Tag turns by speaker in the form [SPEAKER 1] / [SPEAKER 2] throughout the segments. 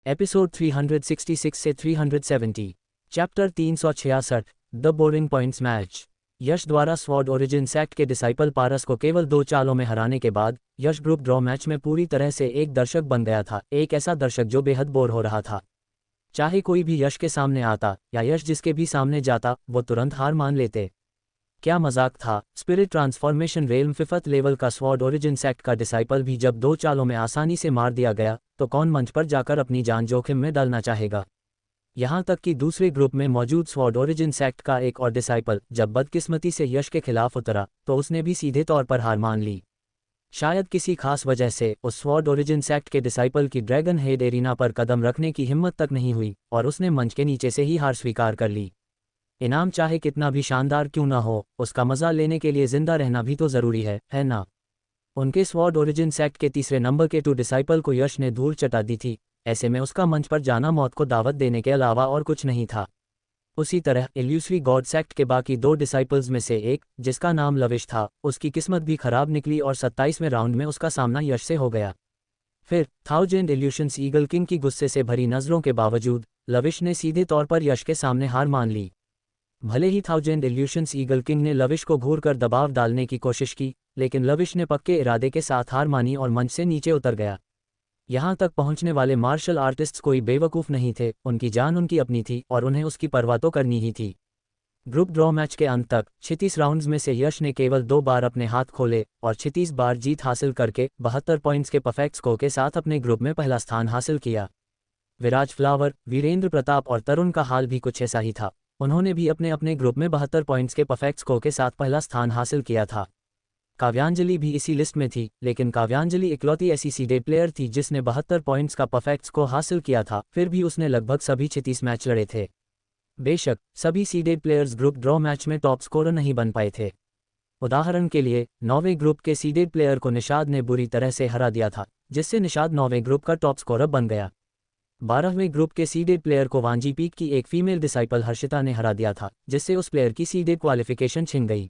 [SPEAKER 1] Episode 366 से 370, chapter 366, the boring points match. Yash द्वारा sword origin sect के डिसाइपल पारस को केवल 2 चालों में हराने के बाद यश ग्रुप ड्रॉ मैच में पूरी तरह से एक दर्शक बन गया था, एक ऐसा दर्शक जो बेहद बोर हो रहा था। चाहे कोई भी यश के सामने आता या यश जिसके भी सामने जाता, वो तुरंत हार मान लेते। क्या मजाक था। Spirit transformation realm 5th level का स्वॉर्ड ओरिजिन सेक्ट का डिसाइपल भी जब 2 चालों में आसानी से मार दिया गया तो कौन मंच पर जाकर अपनी जान जोखिम में डालना चाहेगा। यहाँ तक कि दूसरे ग्रुप में मौजूद स्वॉर्ड ओरिजिन सेक्ट का एक और डिसाइपल जब बदकिस्मती से यश के खिलाफ उतरा तो उसने भी सीधे तौर पर हार मान ली। शायद किसी खास वजह से उस स्वॉर्ड ओरिजिन सेक्ट के डिसाइपल की ड्रैगन हेड एरिना पर कदम रखने की हिम्मत तक नहीं हुई और उसने मंच के नीचे से ही हार स्वीकार कर ली। इनाम चाहे कितना भी शानदार क्यों ना हो, उसका मजा लेने के लिए जिंदा रहना भी तो जरूरी है ना। उनके स्वॉर्ड ओरिजिन सेक्ट के तीसरे नंबर के 2 डिसाइपल को यश ने धूल चटा दी थी। ऐसे में उसका मंच पर जाना मौत को दावत देने के अलावा और कुछ नहीं था। उसी तरह इल्यूसरी गॉड सेक्ट के बाकी 2 डिसाइपल्स में से एक, जिसका नाम लविश था, उसकी किस्मत भी खराब निकली और 27वें राउंड में उसका सामना यश से हो गया। फिर 1000 इल्यूशंस ईगल किंग की गुस्से से भरी नजरों के बावजूद लविश ने सीधे तौर पर यश के सामने हार मान ली। भले ही 1000 इल्यूशंस ईगल किंग ने लविश को घूर कर दबाव डालने की कोशिश की, लेकिन लविश ने पक्के इरादे के साथ हार मानी और मंच से नीचे उतर गया। यहाँ तक पहुँचने वाले मार्शल आर्टिस्ट्स कोई बेवकूफ़ नहीं थे, उनकी जान उनकी अपनी थी और उन्हें उसकी परवाह तो करनी ही थी। ग्रुप ड्रॉ मैच के अंत तक 36 राउंड्स में से यश ने केवल 2 बार अपने हाथ खोले और 36 बार जीत हासिल करके 72 पॉइंट्स के परफेक्ट स्कोर के साथ अपने ग्रुप में पहला स्थान हासिल किया। विराज फ्लावर, वीरेंद्र प्रताप और तरुण का हाल भी कुछ ऐसा ही था। उन्होंने भी अपने अपने ग्रुप में 72 पॉइंट्स के परफेक्ट स्कोर के साथ पहला स्थान हासिल किया था। काव्यांजलि भी इसी लिस्ट में थी, लेकिन काव्यांजलि इकलौती ऐसी सीडेड प्लेयर थी जिसने 72 पॉइंट्स का परफेक्ट स्कोर हासिल किया था, फिर भी उसने लगभग सभी 36 मैच लड़े थे। बेशक सभी seeded players group draw match में टॉप स्कोरर नहीं बन पाए थे। उदाहरण के लिए 9वें ग्रुप के सीडेड प्लेयर को निषाद ने बुरी तरह से हरा दिया था, जिससे निषाद 9वें ग्रुप का टॉप स्कोरर बन गया। 12वें ग्रुप के सीडेड प्लेयर को वांजी पीक की एक फीमेल डिसाइपल हर्षिता ने हरा दिया था, जिससे उस प्लेयर की सीडेड क्वालिफिकेशन छिन गई।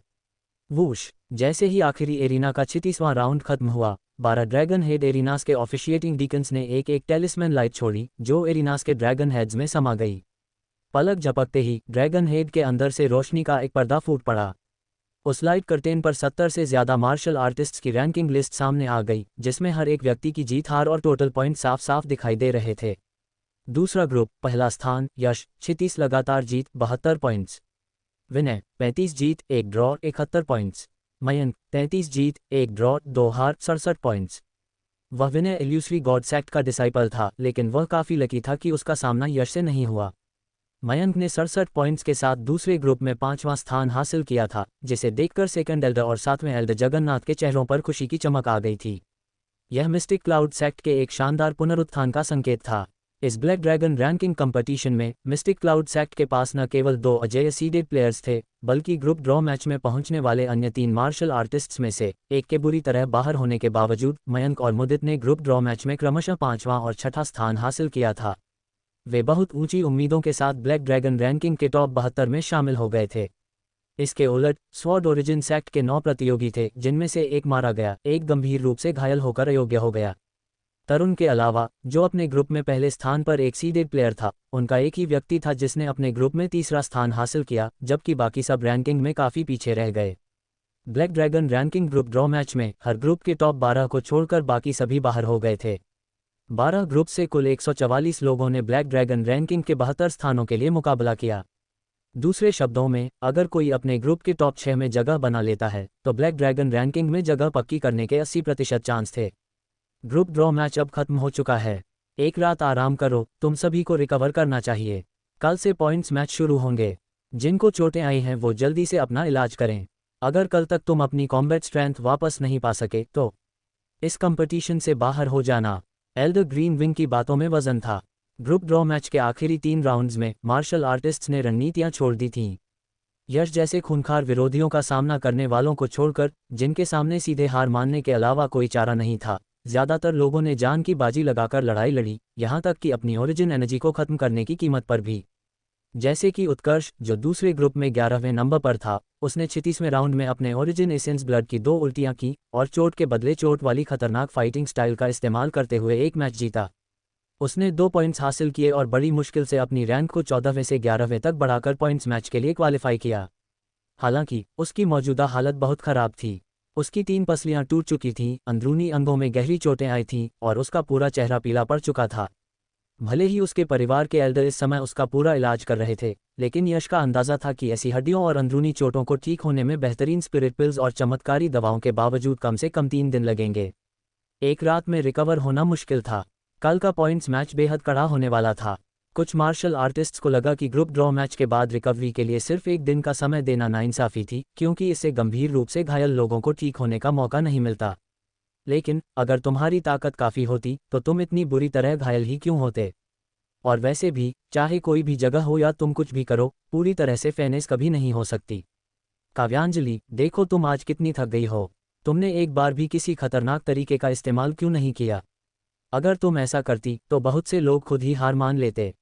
[SPEAKER 1] वूश, जैसे ही आखिरी एरिना का 36वां राउंड खत्म हुआ, 12 ड्रैगन हेड एरिनास के ऑफिशिएटिंग डीकन्स ने एक टेलिस्मैन लाइट छोड़ी जो एरिनास के ड्रैगन हेड्स में समा गई। पलक झपकते ही ड्रैगन हेड के अंदर से रोशनी का एक पर्दा फूट पड़ा। उस लाइट कर्टेन पर 70 से ज्यादा मार्शल आर्टिस्ट्स की रैंकिंग लिस्ट सामने आ गई, जिसमें हर एक व्यक्ति की जीत हार और टोटल पॉइंट साफ साफ दिखाई दे रहे थे। दूसरा ग्रुप, पहला स्थान यश 36 लगातार जीत 72 पॉइंट्स। विनय 35 जीत 1 ड्रॉ 71 पॉइंट्स। मयंक 33 जीत 1 ड्रॉ 2 हार 67 पॉइंट्स। वह विनय इल्यूसरी गॉड सेक्ट का डिसाइपल था, लेकिन वह काफी लकी था कि उसका सामना यश से नहीं हुआ। मयंक ने 67 पॉइंट्स के साथ दूसरे ग्रुप में 5वां स्थान हासिल किया था, जिसे देखकर सेकंड एल्डर और 7वें एल्डर जगन्नाथ के चेहरों पर खुशी की चमक आ गई थी। यह मिस्टिक क्लाउड सेक्ट के एक शानदार पुनरुत्थान का संकेत था। इस ब्लैक ड्रैगन रैंकिंग कंपटीशन में मिस्टिक क्लाउड सेक्ट के पास न केवल 2 अजेय सीडेड प्लेयर्स थे, बल्कि ग्रुप ड्रॉ मैच में पहुंचने वाले अन्य 3 मार्शल आर्टिस्ट्स में से एक के बुरी तरह बाहर होने के बावजूद मयंक और मुदित ने ग्रुप ड्रॉ मैच में क्रमशः 5वां और 6ठा स्थान हासिल किया था। वे बहुत ऊंची उम्मीदों के साथ ब्लैक ड्रैगन रैंकिंग के टॉप 72 में शामिल हो गए थे। इसके उलट स्वॉर्ड ओरिजिन सेक्ट के 9 प्रतियोगी थे, जिनमें से एक मारा गया, एक गंभीर रूप से घायल होकर अयोग्य हो गया। तरुण के अलावा, जो अपने ग्रुप में पहले स्थान पर एक सीडेड प्लेयर था, उनका एक ही व्यक्ति था जिसने अपने ग्रुप में तीसरा स्थान हासिल किया, जबकि बाकी सब रैंकिंग में काफी पीछे रह गए। Black dragon ranking group draw match में हर ग्रुप के टॉप 12 को छोड़कर बाकी सभी बाहर हो गए थे। 12 ग्रुप से कुल 144 लोगों ने ब्लैक ड्रैगन रैंकिंग के 72 स्थानों के लिए मुकाबला किया। दूसरे शब्दों में, अगर कोई अपने ग्रुप के टॉप 6 में जगह बना लेता है तो ब्लैक ड्रैगन रैंकिंग में जगह पक्की करने के 80% चांस थे। ग्रुप ड्रॉ मैच अब खत्म हो चुका है। एक रात आराम करो, तुम सभी को रिकवर करना चाहिए। कल से पॉइंट्स मैच शुरू होंगे। जिनको चोटें आई हैं वो जल्दी से अपना इलाज करें। अगर कल तक तुम अपनी कॉम्बैट स्ट्रेंथ वापस नहीं पा सके तो इस कंपटीशन से बाहर हो जाना। एल्डर ग्रीन विंग की बातों में वजन था। ग्रुप ड्रॉ मैच के आखिरी 3 राउंड्स में मार्शल आर्टिस्ट्स ने रणनीतियां छोड़ दी थीं। यश जैसे खूंखार विरोधियों का सामना करने वालों को छोड़कर, जिनके सामने सीधे हार मानने के अलावा कोई चारा नहीं था, ज्यादातर लोगों ने जान की बाजी लगाकर लड़ाई लड़ी, यहाँ तक कि अपनी ओरिजिन एनर्जी को खत्म करने की कीमत पर भी। जैसे कि उत्कर्ष, जो दूसरे ग्रुप में 11वें नंबर पर था, उसने 36वें राउंड में अपने ओरिजिन एसेंस ब्लड की 2 उल्टियां की और चोट के बदले चोट वाली खतरनाक फाइटिंग स्टाइल का इस्तेमाल करते हुए एक मैच जीता। उसने 2 पॉइंट्स हासिल किए और बड़ी मुश्किल से अपनी रैंक को 14वें से 11वें तक बढ़ाकर पॉइंट्स मैच के लिए क्वालिफाई किया। हालांकि उसकी मौजूदा हालत बहुत खराब थी। उसकी 3 पसलियां टूट चुकी थीं, अंदरूनी अंगों में गहरी चोटें आई थीं और उसका पूरा चेहरा पीला पड़ चुका था। भले ही उसके परिवार के एल्डर इस समय उसका पूरा इलाज कर रहे थे, लेकिन यश का अंदाजा था कि ऐसी हड्डियों और अंदरूनी चोटों को ठीक होने में बेहतरीन स्पिरिट पिल्स और चमत्कारी दवाओं के बावजूद कम से कम 3 दिन लगेंगे। एक रात में रिकवर होना मुश्किल था। कल का पॉइंट्स मैच बेहद कड़ा होने वाला था। कुछ मार्शल आर्टिस्ट्स को लगा कि ग्रुप ड्रॉ मैच के बाद रिकवरी के लिए सिर्फ एक दिन का समय देना नाइंसाफी थी, क्योंकि इससे गंभीर रूप से घायल लोगों को ठीक होने का मौका नहीं मिलता। लेकिन अगर तुम्हारी ताकत काफ़ी होती तो तुम इतनी बुरी तरह घायल ही क्यों होते? और वैसे भी, चाहे कोई भी जगह हो या तुम कुछ भी करो, पूरी तरह से फेनेस कभी नहीं हो सकती। काव्यांजलि, देखो तुम आज कितनी थक गई हो। तुमने एक बार भी किसी खतरनाक तरीके का इस्तेमाल क्यों नहीं किया? अगर तुम ऐसा करती तो बहुत से लोग खुद ही हार मान लेते।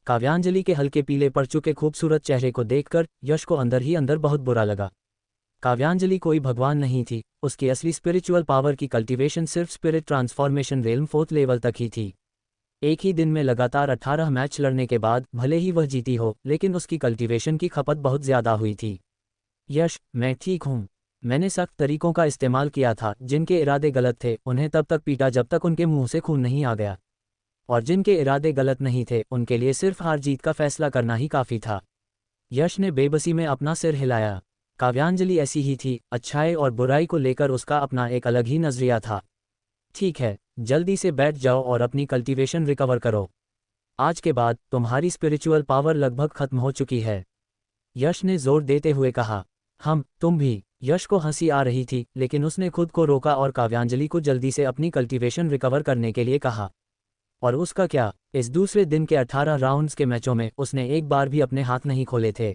[SPEAKER 1] काव्यांजलि के हल्के पीले पड़ चुके खूबसूरत चेहरे को देखकर यश को अंदर ही अंदर बहुत बुरा लगा। काव्यांजलि कोई भगवान नहीं थी, उसकी असली स्पिरिचुअल पावर की कल्टीवेशन सिर्फ spirit transformation realm 4th level तक ही थी। एक ही दिन में लगातार 18 मैच लड़ने के बाद भले ही वह जीती हो, लेकिन उसकी कल्टीवेशन की खपत बहुत ज़्यादा हुई थी। यश, मैं ठीक हूँ। मैंने सख्त तरीकों का इस्तेमाल किया था। जिनके इरादे गलत थे उन्हें तब तक पीटा जब तक उनके मुंह से खून नहीं आ गया, और जिनके इरादे गलत नहीं थे उनके लिए सिर्फ हार जीत का फैसला करना ही काफ़ी था। यश ने बेबसी में अपना सिर हिलाया। काव्यांजलि ऐसी ही थी, अच्छाई और बुराई को लेकर उसका अपना एक अलग ही नज़रिया था। ठीक है, जल्दी से बैठ जाओ और अपनी कल्टीवेशन रिकवर करो। आज के बाद तुम्हारी स्पिरिचुअल पावर लगभग खत्म हो चुकी है, यश ने जोर देते हुए कहा। तुम भी। यश को हंसी आ रही थी, लेकिन उसने खुद को रोका और काव्यांजलि को जल्दी से अपनी कल्टीवेशन रिकवर करने के लिए कहा। और उसका क्या, इस दूसरे दिन के 18 राउंड्स के मैचों में उसने एक बार भी अपने हाथ नहीं खोले थे।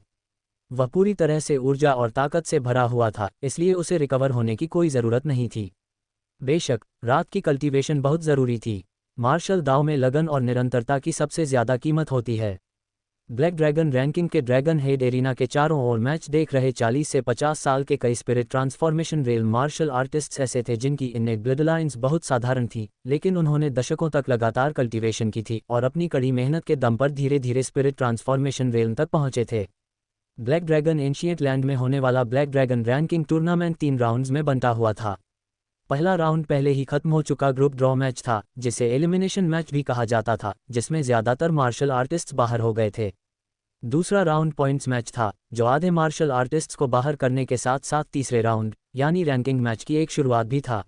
[SPEAKER 1] वह पूरी तरह से ऊर्जा और ताकत से भरा हुआ था, इसलिए उसे रिकवर होने की कोई ज़रूरत नहीं थी। बेशक, रात की कल्टीवेशन बहुत ज़रूरी थी। मार्शल दाव में लगन और निरंतरता की सबसे ज़्यादा कीमत होती है। ब्लैक ड्रैगन रैंकिंग के ड्रैगन हेड एरिना के चारों ओर मैच देख रहे 40 से 50 साल के कई spirit transformation rail martial artists ऐसे थे जिनकी इन्नेट ब्लडलाइंस बहुत साधारण थी, लेकिन उन्होंने दशकों तक लगातार कल्टीवेशन की थी और अपनी कड़ी मेहनत के दम पर धीरे धीरे स्पिरिट ट्रांसफॉर्मेशन रेल तक पहुंचे थे। ब्लैक ड्रैगन एंशिएंट लैंड में होने वाला black dragon ranking tournament 3 rounds में बंटा हुआ था। पहला राउंड पहले ही खत्म हो चुका ग्रुप ड्रॉ मैच था, जिसे एलिमिनेशन मैच भी कहा जाता था, जिसमें ज़्यादातर मार्शल आर्टिस्ट्स बाहर हो गए थे। दूसरा राउंड पॉइंट्स मैच था, जो आधे मार्शल आर्टिस्ट्स को बाहर करने के साथ साथ तीसरे राउंड यानी रैंकिंग मैच की एक शुरुआत भी था।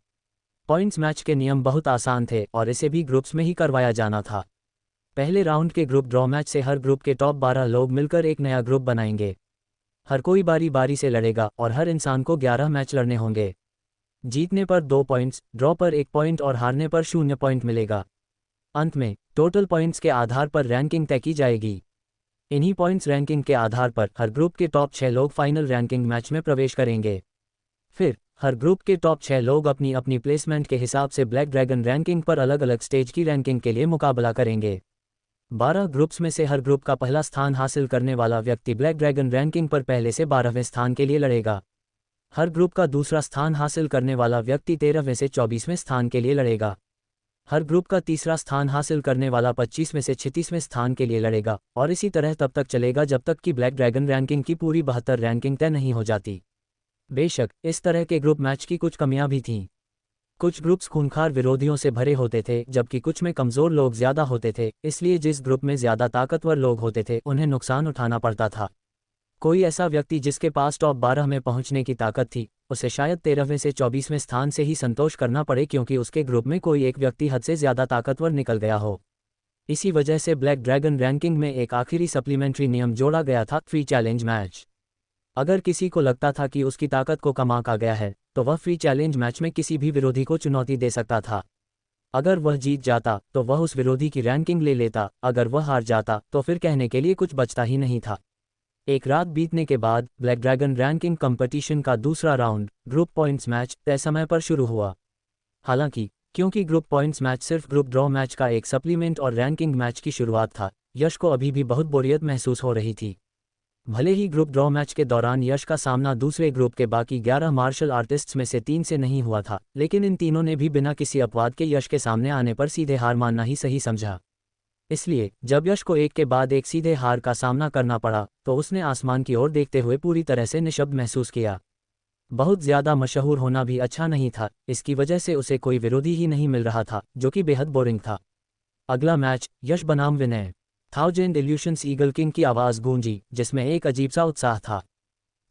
[SPEAKER 1] पॉइंट्स मैच के नियम बहुत आसान थे और इसे भी ग्रुप्स में ही करवाया जाना था। पहले राउंड के ग्रुप ड्रॉ मैच से हर ग्रुप के टॉप 12 लोग मिलकर एक नया ग्रुप बनाएंगे। हर कोई बारी बारी से लड़ेगा और हर इंसान को 11 मैच लड़ने होंगे। जीतने पर 2 पॉइंट्स, ड्रॉ पर 1 पॉइंट और हारने पर 0 पॉइंट मिलेगा। अंत में टोटल पॉइंट्स के आधार पर रैंकिंग तय की जाएगी। इन्हीं पॉइंट्स रैंकिंग के आधार पर हर ग्रुप के टॉप 6 लोग फाइनल रैंकिंग मैच में प्रवेश करेंगे। फिर हर ग्रुप के टॉप 6 लोग अपनी अपनी प्लेसमेंट के हिसाब से ब्लैक ड्रैगन रैंकिंग पर अलग अलग स्टेज की रैंकिंग के लिए मुकाबला करेंगे। 12 ग्रुप्स में से हर ग्रुप का पहला स्थान हासिल करने वाला व्यक्ति ब्लैक ड्रैगन रैंकिंग पर पहले से 12वें स्थान के लिए लड़ेगा। हर ग्रुप का दूसरा स्थान हासिल करने वाला व्यक्ति 13वें से 24वें स्थान के लिए लड़ेगा। हर ग्रुप का तीसरा स्थान हासिल करने वाला 25वें से 36वें स्थान के लिए लड़ेगा, और इसी तरह तब तक चलेगा जब तक कि ब्लैक ड्रैगन रैंकिंग की पूरी 72 रैंकिंग तय नहीं हो जाती। बेशक, इस तरह के ग्रुप मैच की कुछ कमियां भी थीं। कुछ ग्रुप्स खूंखार विरोधियों से भरे होते थे, जबकि कुछ में कमज़ोर लोग ज़्यादा होते थे, इसलिए जिस ग्रुप में ज़्यादा ताकतवर लोग होते थे उन्हें नुकसान उठाना पड़ता था। कोई ऐसा व्यक्ति जिसके पास टॉप 12 में पहुंचने की ताकत थी, उसे शायद 13वें से 24वें स्थान से ही संतोष करना पड़े, क्योंकि उसके ग्रुप में कोई एक व्यक्ति हद से ज़्यादा ताकतवर निकल गया हो। इसी वजह से ब्लैक ड्रैगन रैंकिंग में एक आखिरी सप्लीमेंट्री नियम जोड़ा गया था, फ्री चैलेंज मैच। अगर किसी को लगता था कि उसकी ताकत को कम आंका गया है, तो वह फ्री चैलेंज मैच में किसी भी विरोधी को चुनौती दे सकता था। अगर वह जीत जाता तो वह उस विरोधी की रैंकिंग ले लेता, अगर वह हार जाता तो फिर कहने के लिए कुछ बचता ही नहीं था। एक रात बीतने के बाद ब्लैक ड्रैगन रैंकिंग कंपटीशन का दूसरा राउंड, ग्रुप पॉइंट्स मैच, तय समय पर शुरू हुआ। हालांकि क्योंकि ग्रुप पॉइंट्स मैच सिर्फ ग्रुप ड्रॉ मैच का एक सप्लीमेंट और रैंकिंग मैच की शुरुआत था, यश को अभी भी बहुत बोरियत महसूस हो रही थी। भले ही ग्रुप ड्रॉ मैच के दौरान यश का सामना दूसरे ग्रुप के बाकी 11 मार्शल आर्टिस्ट्स में से 3 से नहीं हुआ था, लेकिन इन तीनों ने भी बिना किसी अपवाद के यश के सामने आने पर सीधे हार मानना ही सही समझा। इसलिए जब यश को एक के बाद एक सीधे हार का सामना करना पड़ा तो उसने आसमान की ओर देखते हुए पूरी तरह से निशब्द महसूस किया। बहुत ज्यादा मशहूर होना भी अच्छा नहीं था, इसकी वजह से उसे कोई विरोधी ही नहीं मिल रहा था, जो कि बेहद बोरिंग था। अगला मैच यश बनाम विनय। थाउजेंड इल्यूशंस ईगल किंग की आवाज़ गूंजी, जिसमें एक अजीब सा उत्साह था।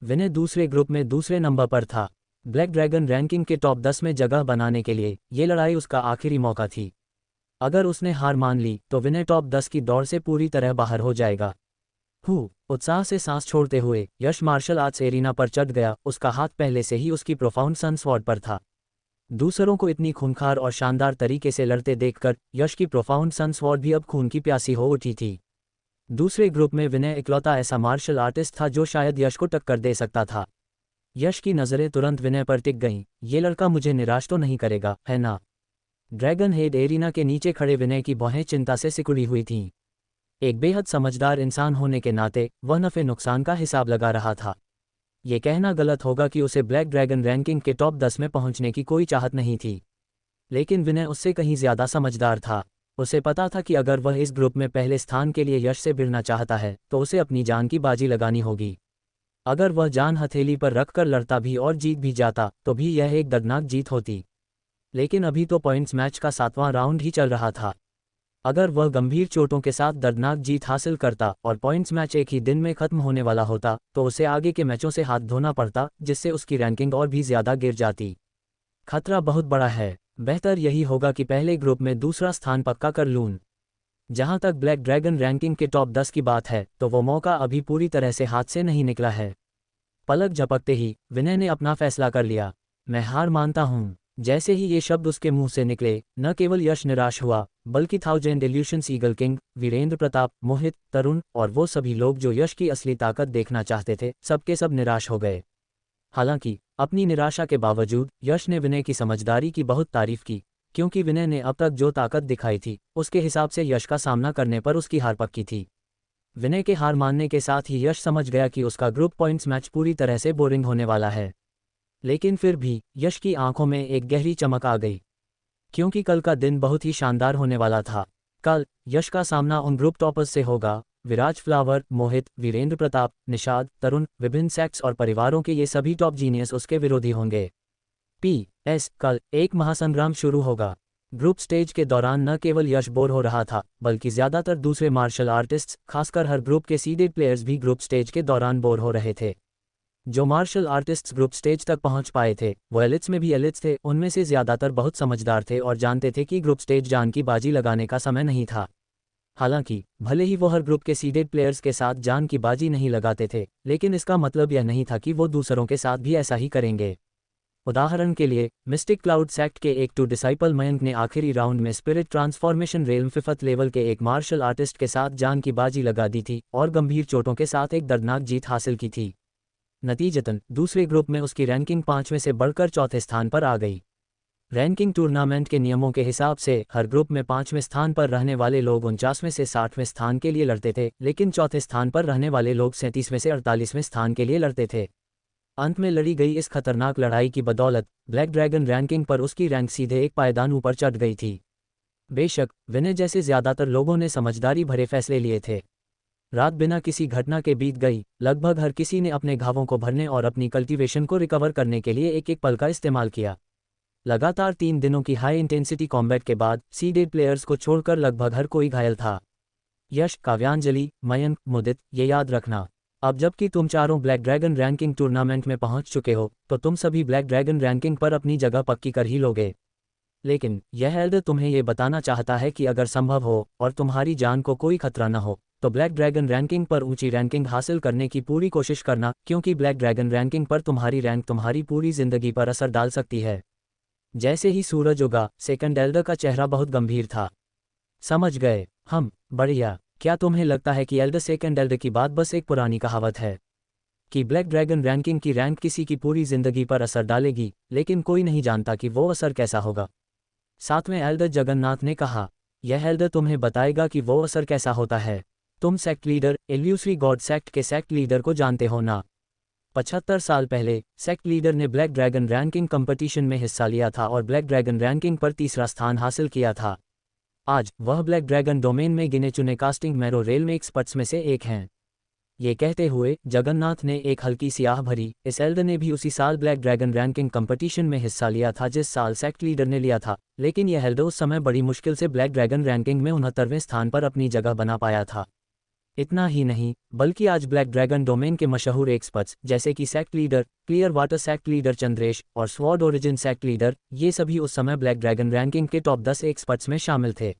[SPEAKER 1] विनय दूसरे ग्रुप में दूसरे नंबर पर था। ब्लैक ड्रैगन रैंकिंग के टॉप 10 में जगह बनाने के लिए ये लड़ाई उसका आखिरी मौका थी। अगर उसने हार मान ली तो विनय टॉप 10 की दौड़ से पूरी तरह बाहर हो जाएगा। उत्साह से सांस छोड़ते हुए यश मार्शल आर्ट्स एरिना पर चढ़ गया। उसका हाथ पहले से ही उसकी प्रोफाउंड सन स्वॉर्ड पर था। दूसरों को इतनी खूंखार और शानदार तरीके से लड़ते देखकर यश की प्रोफाउंड सन स्वॉर्ड भी अब खून की प्यासी हो उठी थी। दूसरे ग्रुप में विनय इकलौता ऐसा मार्शल आर्टिस्ट था जो शायद यश को टक्कर दे सकता था। यश की नज़रें तुरंत विनय पर टिक गईं। ये लड़का मुझे निराश तो नहीं करेगा, है ना? ड्रैगन हेड एरिना के नीचे खड़े विनय की भौहें चिंता से सिकुड़ी हुई थीं। एक बेहद समझदार इंसान होने के नाते वह नफ़े नुकसान का हिसाब लगा रहा था। ये कहना गलत होगा कि उसे ब्लैक ड्रैगन रैंकिंग के टॉप 10 में पहुंचने की कोई चाहत नहीं थी, लेकिन विनय उससे कहीं ज़्यादा समझदार था। उसे पता था कि अगर वह इस ग्रुप में पहले स्थान के लिए यश से भिड़ना चाहता है तो उसे अपनी जान की बाजी लगानी होगी। अगर वह जान हथेली पर रखकर लड़ता भी और जीत भी जाता तो भी यह एक दर्दनाक जीत होती। लेकिन अभी तो पॉइंट्स मैच का 7वां राउंड ही चल रहा था। अगर वह गंभीर चोटों के साथ दर्दनाक जीत हासिल करता और पॉइंट्स मैच एक ही दिन में खत्म होने वाला होता तो उसे आगे के मैचों से हाथ धोना पड़ता, जिससे उसकी रैंकिंग और भी ज़्यादा गिर जाती। खतरा बहुत बड़ा है। बेहतर यही होगा कि पहले ग्रुप में दूसरा स्थान पक्का कर लूँ। जहां तक ब्लैक ड्रैगन रैंकिंग के टॉप 10 की बात है तो वो मौका अभी पूरी तरह से हाथ से नहीं निकला है। पलक झपकते ही विनय ने अपना फैसला कर लिया। मैं हार मानता हूँ। जैसे ही ये शब्द उसके मुंह से निकले, न केवल यश निराश हुआ बल्कि thousand illusions eagle king, Virendra Pratap, Mohit, Tarun और वो सभी लोग जो यश की असली ताकत देखना चाहते थे, सबके सब निराश हो गए। हालांकि अपनी निराशा के बावजूद यश ने विनय की समझदारी की बहुत तारीफ की, क्योंकि विनय ने अब तक जो ताकत दिखाई थी उसके हिसाब से यश का सामना करने पर उसकी हार पक्की थी। विनय के हार मानने के साथ ही यश समझ गया कि उसका ग्रुप पॉइंट्स मैच पूरी तरह से बोरिंग होने वाला है। लेकिन फिर भी यश की आंखों में एक गहरी चमक आ गई, क्योंकि कल का दिन बहुत ही शानदार होने वाला था। कल यश का सामना उन ग्रुप टॉपर्स से होगा। विराज फ्लावर, मोहित, वीरेंद्र प्रताप, निषाद, तरुण, विभिन्न सेक्स और परिवारों के ये सभी टॉप जीनियस उसके विरोधी होंगे। कल एक महासंग्राम शुरू होगा। ग्रुप स्टेज के दौरान न केवल यश बोर हो रहा था बल्कि ज्यादातर दूसरे मार्शल आर्टिस्ट्स, खासकर हर ग्रुप के सीडेड प्लेयर्स भी ग्रुप स्टेज के दौरान बोर हो रहे थे। जो मार्शल आर्टिस्ट्स ग्रुप स्टेज तक पहुंच पाए थे वो एलिट्स में भी एलिट्स थे। उनमें से ज्यादातर बहुत समझदार थे और जानते थे कि ग्रुप स्टेज जान की बाजी लगाने का समय नहीं था। हालांकि भले ही वो हर ग्रुप के सीडेड प्लेयर्स के साथ जान की बाजी नहीं लगाते थे, लेकिन इसका मतलब यह नहीं था कि वो दूसरों के साथ भी ऐसा ही करेंगे। उदाहरण के लिए मिस्टिक क्लाउड सेक्ट के एक 2 डिसाइपल मयंक ने आखिरी राउंड में spirit transformation realm 5th level के एक मार्शल आर्टिस्ट के साथ जान की बाजी लगा दी थी और गंभीर चोटों के साथ एक दर्दनाक जीत हासिल की थी। नतीजतन दूसरे ग्रुप में उसकी रैंकिंग 5वें से बढ़कर चौथे स्थान पर आ गई। रैंकिंग टूर्नामेंट के नियमों के हिसाब से हर ग्रुप में 5वें स्थान पर रहने वाले लोग 49वें से 60वें स्थान के लिए लड़ते थे, लेकिन चौथे स्थान पर रहने वाले लोग 37वें से 48वें स्थान के लिए लड़ते थे। अंत में लड़ी गई इस खतरनाक लड़ाई की बदौलत ब्लैक ड्रैगन रैंकिंग पर उसकी रैंक सीधे एक पायदान ऊपर चढ़ गई थी। बेशक विनय जैसे ज्यादातर लोगों ने समझदारी भरे फैसले लिए थे। रात बिना किसी घटना के बीत गई। लगभग हर किसी ने अपने घावों को भरने और अपनी कल्टीवेशन को रिकवर करने के लिए एक एक पल का इस्तेमाल किया। लगातार 3 दिनों की हाई इंटेंसिटी कॉम्बैट के बाद सीडेड प्लेयर्स को छोड़कर लगभग हर कोई घायल था। यश, काव्यांजलि, मयंक, मुदित, ये याद रखना, अब जबकि तुम चारों ब्लैक ड्रैगन रैंकिंग टूर्नामेंट में पहुंच चुके हो तो तुम सभी ब्लैक ड्रैगन रैंकिंग पर अपनी जगह पक्की कर ही लोगे। लेकिन यह एल्डर तुम्हें ये बताना चाहता है कि अगर संभव हो और तुम्हारी जान को कोई खतरा न हो तो ब्लैक ड्रैगन रैंकिंग पर ऊंची रैंकिंग हासिल करने की पूरी कोशिश करना, क्योंकि ब्लैक ड्रैगन रैंकिंग पर तुम्हारी रैंक तुम्हारी पूरी जिंदगी पर असर डाल सकती है। जैसे ही सूरज उगा, सेकंड एल्डर का चेहरा बहुत गंभीर था। समझ गए? हम बढ़िया। क्या तुम्हें लगता है कि एल्डर सेकंड एल्डर की बात बस एक पुरानी कहावत है कि ब्लैक ड्रैगन रैंकिंग की रैंक किसी की पूरी जिंदगी पर असर डालेगी, लेकिन कोई नहीं जानता कि वो असर कैसा होगा। 7वें एल्डर जगन्नाथ ने कहा, यह एल्डर तुम्हें बताएगा कि वो असर कैसा होता है। तुम sect leader, illusory God sect के सेक्ट लीडर को जानते हो ना? 75 साल पहले सेक्ट लीडर ने ब्लैक ड्रैगन रैंकिंग कंपटीशन में हिस्सा लिया था और ब्लैक ड्रैगन रैंकिंग पर तीसरा स्थान हासिल किया था। आज वह ब्लैक ड्रैगन डोमेन में गिने चुने कास्टिंग मैरो रेल में एक्सपर्ट्स में से एक हैं। ये कहते हुए जगन्नाथ ने एक हल्की सी आह भरी। इस एल्डर ने भी उसी साल ब्लैक ड्रैगन रैंकिंग कंपटीशन में हिस्सा लिया था जिस साल सेक्ट लीडर ने लिया था, लेकिन यह एल्डर उस समय बड़ी मुश्किल से ब्लैक ड्रैगन रैंकिंग में 69वें स्थान पर अपनी जगह बना पाया था। इतना ही नहीं, बल्कि आज ब्लैक ड्रैगन डोमेन के मशहूर एक्सपर्ट्स जैसे कि sect leader, clear water sect leader Chandresh और स्वॉर्ड ओरिजिन सेक्ट लीडर, ये सभी उस समय ब्लैक ड्रैगन रैंकिंग के टॉप 10 एक्सपर्ट्स में शामिल थे।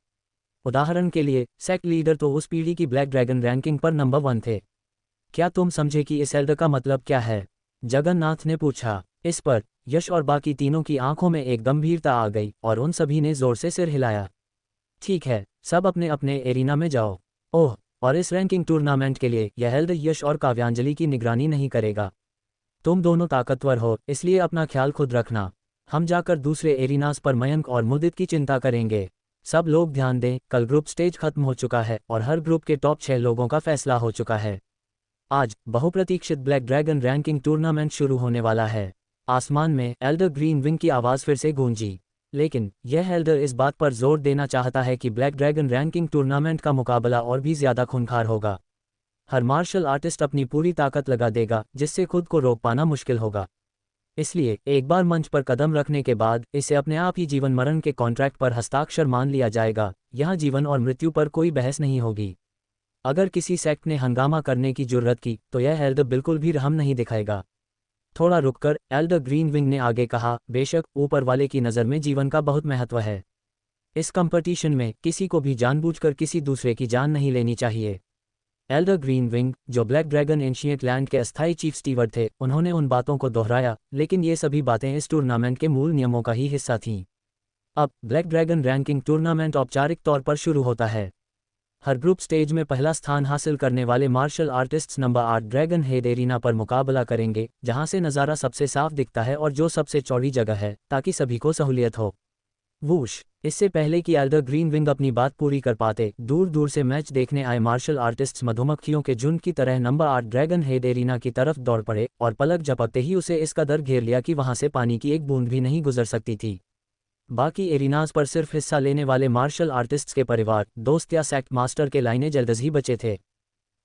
[SPEAKER 1] उदाहरण के लिए सेक्ट लीडर तो उस पीढ़ी की ब्लैक ड्रैगन रैंकिंग पर नंबर 1 थे। क्या तुम समझे कि इस एल्डर का मतलब क्या है? जगन्नाथ ने पूछा। इस पर यश और बाकी तीनों की आंखों में एक गंभीरता आ गई और उन सभी ने जोर से सिर हिलाया। ठीक है, सब अपने अपने एरिना में जाओ। ओह, और इस रैंकिंग टूर्नामेंट के लिए यह एल्डर यश और काव्यांजलि की निगरानी नहीं करेगा। तुम दोनों ताकतवर हो, इसलिए अपना ख्याल खुद रखना। हम जाकर दूसरे एरिनास पर मयंक और मुदित की चिंता करेंगे। सब लोग ध्यान दें, कल ग्रुप स्टेज खत्म हो चुका है और हर ग्रुप के टॉप 6 लोगों का फैसला हो चुका है। आज बहुप्रतीक्षित ब्लैक ड्रैगन रैंकिंग टूर्नामेंट शुरू होने वाला है। आसमान में एल्डर ग्रीन विंग की आवाज़ फिर से गूंजी, लेकिन यह एल्डर इस बात पर जोर देना चाहता है कि ब्लैक ड्रैगन रैंकिंग टूर्नामेंट का मुकाबला और भी ज़्यादा खूंखार होगा। हर मार्शल आर्टिस्ट अपनी पूरी ताकत लगा देगा जिससे खुद को रोक पाना मुश्किल होगा। इसलिए एक बार मंच पर कदम रखने के बाद इसे अपने आप ही जीवन मरण के कॉन्ट्रैक्ट पर हस्ताक्षर मान लिया जाएगा। यहाँ जीवन और मृत्यु पर कोई बहस नहीं होगी। अगर किसी सेक्ट ने हंगामा करने की जुर्रत की तो यह एल्डर बिल्कुल भी रहम नहीं दिखाएगा। थोड़ा रुककर एल्डर ग्रीन विंग ने आगे कहा, बेशक ऊपर वाले की नज़र में जीवन का बहुत महत्व है। इस कंपटीशन में किसी को भी जानबूझकर किसी दूसरे की जान नहीं लेनी चाहिए। एल्डर ग्रीन विंग, जो ब्लैक ड्रैगन एंशिएंट लैंड के अस्थायी चीफ स्टीवर्ड थे, उन्होंने उन बातों को दोहराया, लेकिन ये सभी बातें इस टूर्नामेंट के मूल नियमों का ही हिस्सा थीं। अब ब्लैक ड्रैगन रैंकिंग टूर्नामेंट औपचारिक तौर पर शुरू होता है। हर ग्रुप स्टेज में पहला स्थान हासिल करने वाले martial artists number 8 dragon head arena पर मुकाबला करेंगे, जहां से नज़ारा सबसे साफ दिखता है और जो सबसे चौड़ी जगह है, ताकि सभी को सहूलियत हो। वूश! इससे पहले कि एल्डर ग्रीन विंग अपनी बात पूरी कर पाते, दूर दूर से मैच देखने आए मार्शल आर्टिस्ट्स मधुमक्खियों के झुंड की तरह नंबर 8 ड्रैगन हेड एरिना की तरफ दौड़ पड़े और पलक झपकते ही उसे इस कदर घेर लिया कि वहां से पानी की एक बूंद भी नहीं गुजर सकती थी। बाकी एरिनाज पर सिर्फ हिस्सा लेने वाले मार्शल आर्टिस्ट्स के परिवार, दोस्त या सेक्ट मास्टर के लाइनें जल्द ही बचे थे।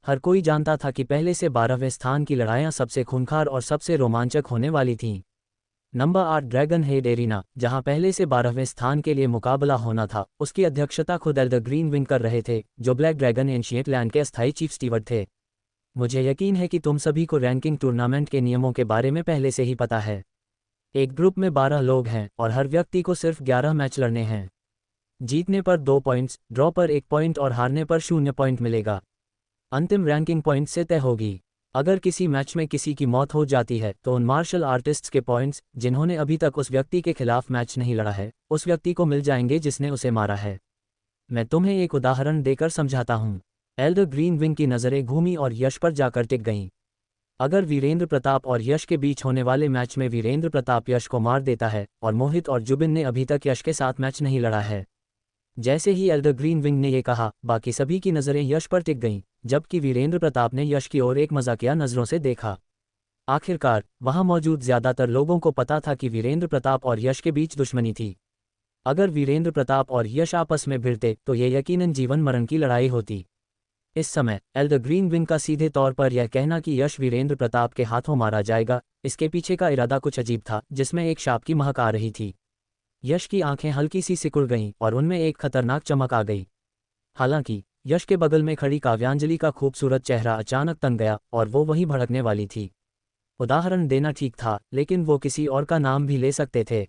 [SPEAKER 1] हर कोई जानता था कि पहले से 12वें स्थान की लड़ाइयां सबसे खूंखार और सबसे रोमांचक होने वाली थीं। नंबर 8 ड्रैगन हेड एरिना, जहां पहले से 12वें स्थान के लिए मुकाबला होना था, उसकी अध्यक्षता खुद एल्डर ग्रीन विंग कर रहे थे, जो ब्लैक ड्रैगन एंशिएंट लैंड के अस्थायी चीफ स्टीवर्ड थे। मुझे यकीन है कि तुम सभी को रैंकिंग टूर्नामेंट के नियमों के बारे में पहले से ही पता है। एक ग्रुप में 12 लोग हैं और हर व्यक्ति को सिर्फ 11 मैच लड़ने हैं। जीतने पर 2 पॉइंट्स, ड्रॉ पर 1 पॉइंट और हारने पर 0 पॉइंट मिलेगा। अंतिम रैंकिंग पॉइंट से तय होगी। अगर किसी मैच में किसी की मौत हो जाती है तो उन मार्शल आर्टिस्ट्स के पॉइंट्स, जिन्होंने अभी तक उस व्यक्ति के खिलाफ मैच नहीं लड़ा है, उस व्यक्ति को मिल जाएंगे जिसने उसे मारा है। मैं तुम्हें एक उदाहरण देकर समझाता हूँ। एल्डर ग्रीन विंग की नज़रें घूमी और यश पर जाकर टिक गईं। अगर वीरेंद्र प्रताप और यश के बीच होने वाले मैच में वीरेंद्र प्रताप यश को मार देता है और मोहित और जुबिन ने अभी तक यश के साथ मैच नहीं लड़ा है। जैसे ही एल्डर ग्रीन विंग ने यह कहा, बाकी सभी की नज़रें यश पर टिक गईं, जबकि वीरेंद्र प्रताप ने यश की ओर एक मजाकिया नज़रों से देखा। आखिरकार वहां मौजूद ज्यादातर लोगों को पता था कि वीरेंद्र प्रताप और यश के बीच दुश्मनी थी। अगर वीरेंद्र प्रताप और यश आपस में भिड़ते तो ये यकीनन जीवन मरण की लड़ाई होती। इस समय एल्डर ग्रीन विंग का सीधे तौर पर यह कहना कि यश वीरेंद्र प्रताप के हाथों मारा जाएगा, इसके पीछे का इरादा कुछ अजीब था, जिसमें एक शाप की महक आ रही थी। यश की आंखें हल्की सी सिकुड़ गईं और उनमें एक खतरनाक चमक आ गई। हालांकि यश के बगल में खड़ी काव्यांजलि का खूबसूरत चेहरा अचानक तन गया और वो वहीं भड़कने वाली थी। उदाहरण देना ठीक था, लेकिन वो किसी और का नाम भी ले सकते थे।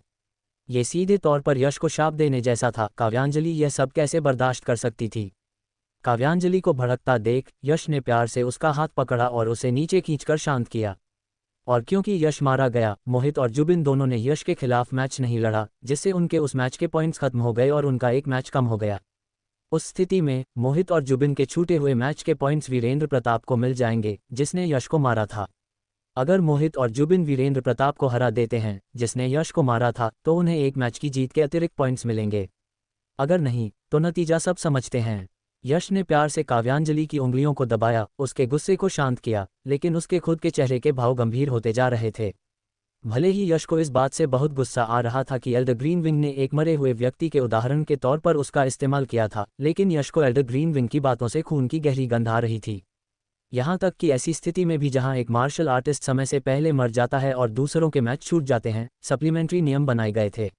[SPEAKER 1] ये सीधे तौर पर यश को शाप देने जैसा था। काव्यांजलि यह सब कैसे बर्दाश्त कर सकती थी? काव्यांजलि को भड़कता देख यश ने प्यार से उसका हाथ पकड़ा और उसे नीचे खींचकर शांत किया। और क्योंकि यश मारा गया, मोहित और जुबिन दोनों ने यश के खिलाफ मैच नहीं लड़ा, जिससे उनके उस मैच के पॉइंट्स खत्म हो गए और उनका एक मैच कम हो गया। उस स्थिति में मोहित और जुबिन के छूटे हुए मैच के पॉइंट्स वीरेंद्र प्रताप को मिल जाएंगे, जिसने यश को मारा था। अगर मोहित और जुबिन वीरेंद्र प्रताप को हरा देते हैं, जिसने यश को मारा था, तो उन्हें एक मैच की जीत के अतिरिक्त पॉइंट्स मिलेंगे। अगर नहीं, तो नतीजा सब समझते हैं। यश ने प्यार से काव्यांजलि की उंगलियों को दबाया, उसके गुस्से को शांत किया, लेकिन उसके खुद के चेहरे के भाव गंभीर होते जा रहे थे। भले ही यश को इस बात से बहुत गुस्सा आ रहा था कि एल्डर ग्रीनविंग ने एक मरे हुए व्यक्ति के उदाहरण के तौर पर उसका इस्तेमाल किया था, लेकिन यश को एल्डर ग्रीनविंग की बातों से खून की गहरी गंध आ रही थी। यहाँ तक कि ऐसी स्थिति में भी जहाँ एक मार्शल आर्टिस्ट समय से पहले मर जाता है और दूसरों के मैच छूट जाते हैं, सप्लीमेंट्री नियम बनाए गए थे।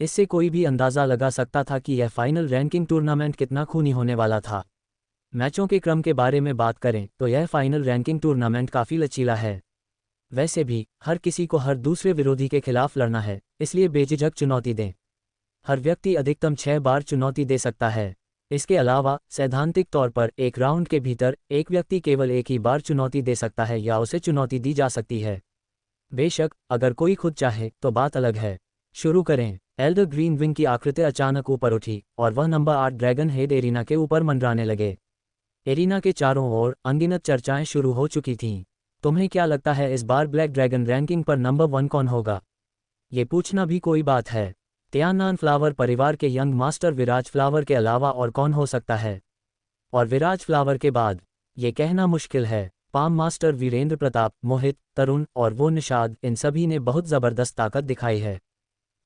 [SPEAKER 1] इससे कोई भी अंदाज़ा लगा सकता था कि यह फाइनल रैंकिंग टूर्नामेंट कितना खूनी होने वाला था। मैचों के क्रम के बारे में बात करें तो यह फाइनल रैंकिंग टूर्नामेंट काफ़ी लचीला है। वैसे भी हर किसी को हर दूसरे विरोधी के खिलाफ लड़ना है, इसलिए बेझिझक चुनौती दें। हर व्यक्ति अधिकतम 6 बार चुनौती दे सकता है। इसके अलावा सैद्धांतिक तौर पर एक राउंड के भीतर एक व्यक्ति केवल एक ही बार चुनौती दे सकता है या उसे चुनौती दी जा सकती है। बेशक अगर कोई खुद चाहे तो बात अलग है। शुरू करें। एल्डर ग्रीनविंग की आकृति अचानक ऊपर उठी और वह नंबर 8 ड्रैगन हेड एरिना के ऊपर मंडराने लगे। एरिना के चारों ओर अनगिनत चर्चाएं शुरू हो चुकी थीं। तुम्हें क्या लगता है इस बार ब्लैक ड्रैगन रैंकिंग पर नंबर 1 कौन होगा? ये पूछना भी कोई बात है। तियाननान फ्लावर परिवार के यंग मास्टर विराज फ्लावर के अलावा और कौन हो सकता है? और विराज फ्लावर के बाद ये कहना मुश्किल है। पाम मास्टर वीरेंद्र प्रताप, मोहित, तरुण और वो निषाद, इन सभी ने बहुत ज़बरदस्त ताकत दिखाई है।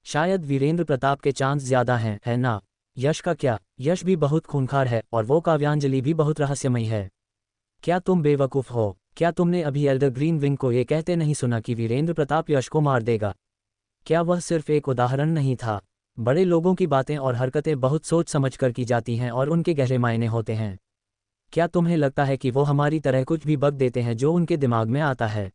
[SPEAKER 1] शायद वीरेंद्र प्रताप के चांस ज़्यादा हैं, है ना? यश का क्या? यश भी बहुत खूंखार है और वो काव्यांजलि भी बहुत रहस्यमयी है। क्या तुम बेवकूफ़ हो? क्या तुमने अभी एल्डर ग्रीनविंग को ये कहते नहीं सुना कि वीरेंद्र प्रताप यश को मार देगा? क्या वह सिर्फ एक उदाहरण नहीं था? बड़े लोगों की बातें और हरकतें बहुत सोच समझ कर की जाती हैं और उनके गहरे मायने होते हैं। क्या तुम्हें लगता है कि वो हमारी तरह कुछ भी बक देते हैं जो उनके दिमाग में आता है?